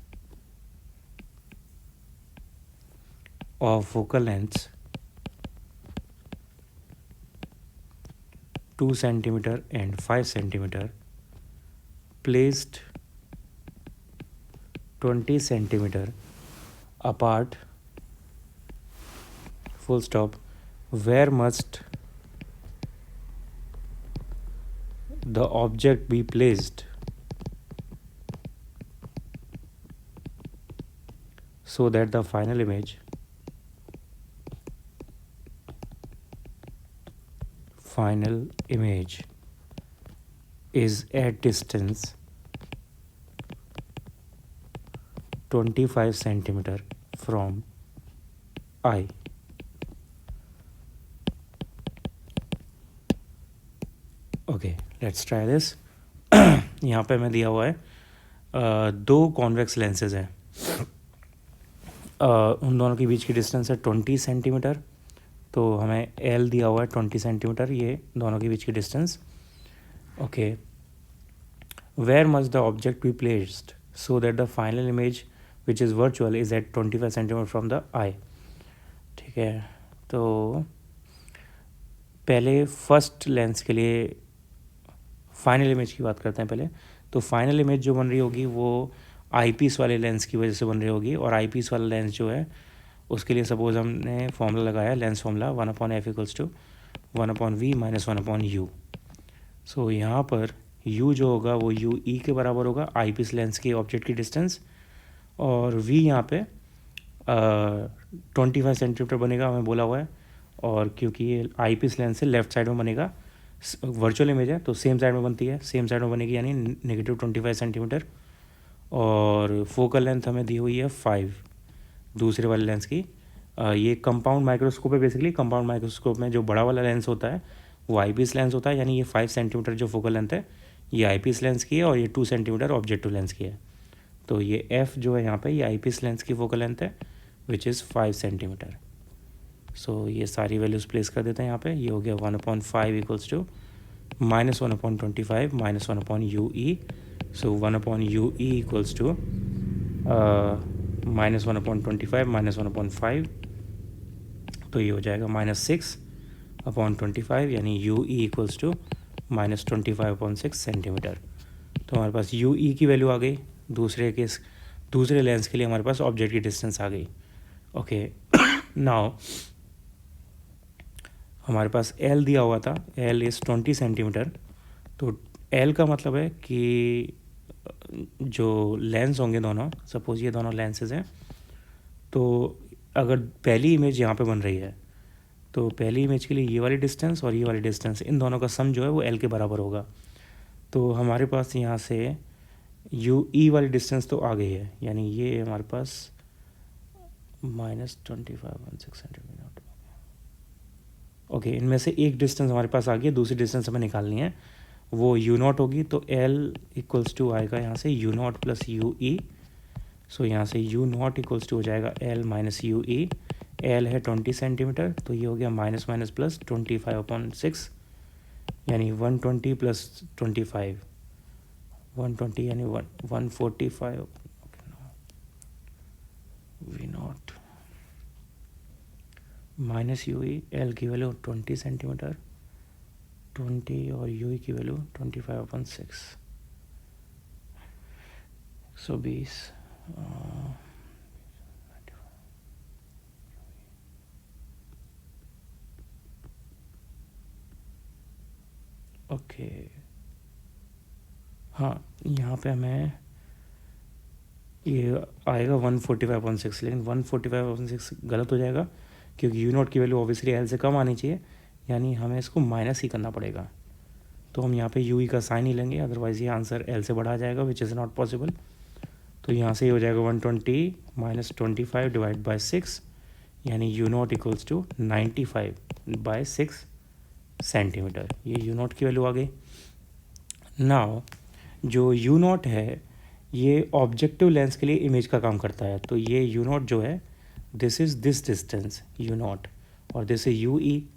of focal lengths 2 centimeter and 5 centimeter placed 20 centimeter apart, full stop, where must the object be placed so that the final image is at distance 25 centimeter from eye. Okay let's try this. यहाँ पे मैं दिया हुआ है दो convex lenses हैं, उन दोनों के बीच की डिस्टेंस है 20 सेंटीमीटर। तो हमें एल दिया हुआ है 20 सेंटीमीटर, ये दोनों के बीच की distance. Okay, where must the object be placed so that the final image which is virtual is at 25 centimetre from the eye. ठीक है, तो पहले फर्स्ट लेंस के लिए फाइनल इमेज की बात करते हैं पहले। तो फाइनल इमेज जो बन रही होगी वो आईपीस वाले लेंस की वजह से बन रही होगी, और आईपीस वाला लेंस जो है उसके लिए सपोज हमने फॉर्मूला लगाया, lens formula 1/f = 1/v - 1/u। सो यहाँ पर u जो होगा वो ue के बराबर होगा, आईपीस लेंस के ऑब्जेक्ट की डिस्टेंस, और v यहाँ पे 25 सेंटीमीटर बनेगा हमें बोला हुआ है। और क्योंकि ये आईपीस लेंस से लेफ्ट साइड में बनेगा, वर्चुअल इमेज है तो सेम साइड में बनती है, सेम साइड में बनेगी यानी -25 सेंटीमीटर। और फोकल लेंथ हमें दी हुई है 5 दूसरे वाले लेंस की। ये कंपाउंड माइक्रोस्कोप है बेसिकली। कंपाउंड माइक्रोस्कोप में जो बड़ा वाला लेंस होता है वो आईपीस लेंस होता है, यानी ये 5 सेंटीमीटर जो फोकल लेंथ है ये आईपीस लेंस की है, और ये 2 सेंटीमीटर ऑब्जेक्टिव लेंस की है। तो ये एफ जो है यहाँ पे ये आईपीस लेंस की फोकल लेंथ है विच इज़ 5 सेंटीमीटर। सो ये सारी वैल्यूज़ प्लेस कर देते हैं यहाँ पे। ये हो गया 1/5 = -1/25 - 1/ue। सो 1/ue = -1/25 - 1/5, तो ये हो जाएगा -6/25 यानी ue = -25/6 सेंटीमीटर। तो हमारे पास ue की वैल्यू आ गई। दूसरे लेंस के लिए हमारे पास ऑब्जेक्ट की डिस्टेंस आ गई। ओके, नाउ हमारे पास L दिया हुआ था, L इज़ 20 सेंटीमीटर। तो L का मतलब है कि जो लेंस होंगे दोनों, सपोज ये दोनों लेंसेज हैं, तो अगर पहली इमेज यहाँ पे बन रही है तो पहली इमेज के लिए ये वाली डिस्टेंस और ये वाली डिस्टेंस, इन दोनों का सम जो है वो L के बराबर होगा। तो हमारे पास यहाँ से UE वाली डिस्टेंस तो आ गई है, यानी ये हमारे पास -25.16 सेंटीमीटर। ओके, इनमें से एक डिस्टेंस हमारे पास आ गई है, दूसरी डिस्टेंस हमें निकालनी है, वो u0 होगी। तो L = आएगा यहाँ से u0 + ue। सो यहाँ से u0 = हो जाएगा L - ue। L है 20 सेंटीमीटर, तो ये हो गया -+25/6 यानी 120 + 25 120 यानी 145 V naught minus U E, L की वैल्यू 20 सेंटीमीटर, 20 और यू की वैल्यू 25/6, 120 ओके। हाँ, यहाँ पे हमें ये आएगा 145/6, लेकिन 145/6 गलत हो जाएगा क्योंकि यू नॉट की वैल्यू ऑब्वियसली एल से कम आनी चाहिए, यानी हमें इसको माइनस ही करना पड़ेगा। तो हम यहाँ पे यू ई का साइन ही लेंगे, अदरवाइज़ ये आंसर एल से बढ़ा जाएगा, विच इज़ नॉट पॉसिबल। तो यहाँ से ये हो जाएगा 120 - 25 डिवाइड बाई 6, यानी U naught equals to 95/6 centimetre. ये यू नॉट की वैल्यू आ गई। नाउ जो यू नॉट है ये ऑब्जेक्टिव लेंस के लिए इमेज का काम करता है। तो ये यू नॉट जो है, this is this distance you not, और दिस इज यू ई।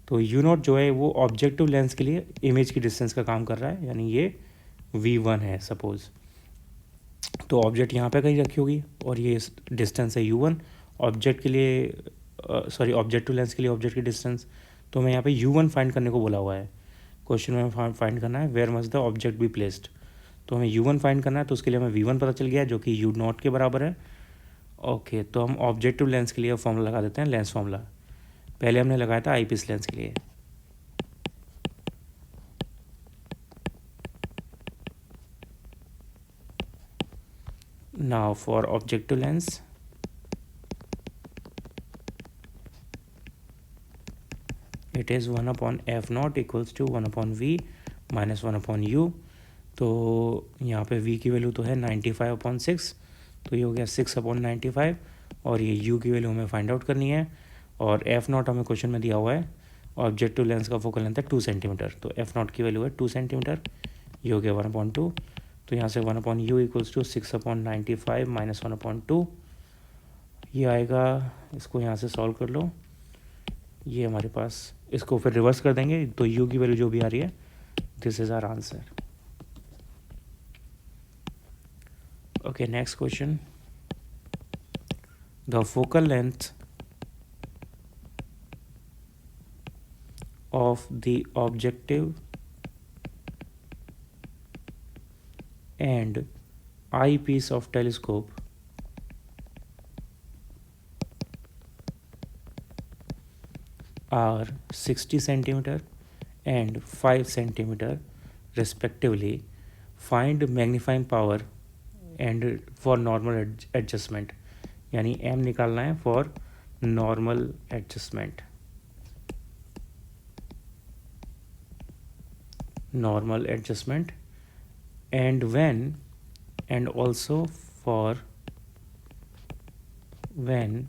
तो यू नॉट जो है वो ऑब्जेक्टिव लेंस के लिए इमेज की डिस्टेंस का काम कर रहा है, यानी ये V1 है सपोज़। तो ऑब्जेक्ट यहाँ पे कहीं रखी होगी और ये डिस्टेंस है U1 ऑब्जेक्ट के लिए, सॉरी ऑब्जेक्टिव लेंस के लिए ऑब्जेक्ट की डिस्टेंस। तो मैं यहाँ पे U1 फाइंड करने को बोला हुआ है, क्वेश्चन में फाइंड करना है where must the object be placed. तो हमें U1 फाइंड करना है, तो उसके लिए हमें V1 पता चल गया जो कि यू नॉट के बराबर है। ओके, तो हम ऑब्जेक्टिव लेंस के लिए फॉर्मूला लगा देते हैं, लेंस फॉर्मूला। पहले हमने लगाया था आईपीस लेंस के लिए। Now for objective lens, it is 1/f0 equals to 1/v minus 1/u। तो यहाँ पे v की वैल्यू तो है 95/6, तो ये हो गया 6/95, और ये u की वैल्यू हमें फाइंड आउट करनी है। और f0 हमें क्वेश्चन में दिया हुआ है, ऑब्जेक्टिव लेंस का फोकल लेंथ है 2 सेंटीमीटर, तो f0 की वैल्यू है 2 सेंटीमीटर, ये हो गया 1/2। तो यहाँ से 1/u इक्वल्स टू 6/95 माइनस 1/2, ये आएगा। इसको यहाँ से सॉल्व कर लो, ये हमारे पास, इसको फिर रिवर्स कर देंगे तो u की वैल्यू जो भी आ रही है, this is our answer. Okay, next question. The focal length of the objective and eyepiece of telescope are 60 centimeter and 5 centimeter respectively. Find magnifying power and for normal adjustment, यानी m निकालना है for normal adjustment, normal adjustment, and when, and also for when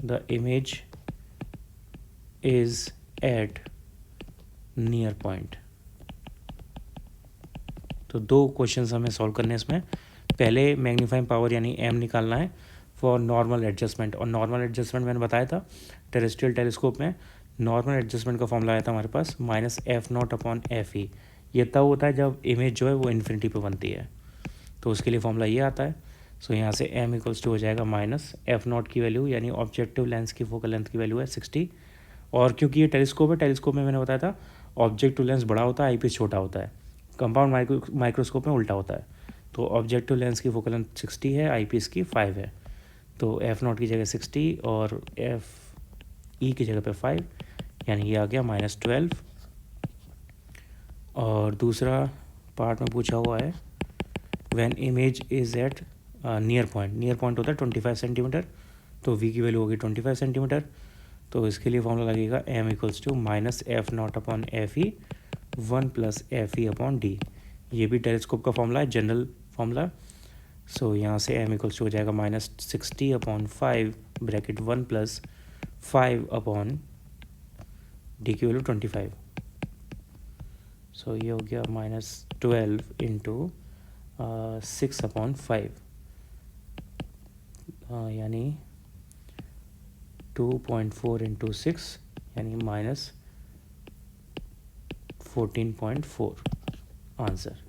the image is at near point. तो दो questions हमें solve करने हैं इसमें। पहले मैग्नीफाइंग पावर यानी m निकालना है फॉर नॉर्मल एडजस्टमेंट, और नॉर्मल एडजस्टमेंट मैंने बताया था टेरेस्ट्रियल टेलीस्कोप में नॉर्मल एडजस्टमेंट का फॉर्मूला आया था हमारे पास -f0/fe। ये तब होता है जब इमेज जो है वो इन्फिनिटी पे बनती है, तो उसके लिए फॉर्मूला ये आता है। सो यहाँ से m इक्वल्स टू हो जाएगा -f0 की वैल्यू, यानी ऑब्जेक्टिव लेंस की फोकल लेंथ की वैल्यू है 60, और क्योंकि ये टेलीस्कोप है, टेलीस्कोप में मैंने बताया था ऑब्जेक्टिव लेंस बड़ा होता है, आईपीस छोटा होता है, कंपाउंड माइक्रोस्कोप में उल्टा होता है। तो ऑब्जेक्टिव लेंस की फोकल लेंथ 60 है, आईपीस की 5 है, तो f0 की जगह 60 और f की जगह पे 5, यानी ये आ गया -12। और दूसरा पार्ट में पूछा हुआ है when image is at near point, near point होता है 25 सेंटीमीटर, तो v की वैल्यू होगी 25 सेंटीमीटर। तो इसके लिए फॉर्मूला लगेगा m equals to -f0/fe 1 + fe/d। ये भी टेलीस्कोप का फॉर्मूला है, जनरल फॉर्मूला। सो यहाँ से m इक्वल्स टू हो जाएगा -60/5 ब्रैकेट 1 + 5/d की वैल्यू 25। सो ये हो गया -12 × 6/5, यानी 2.4 × 6 यानी -14.4 आंसर।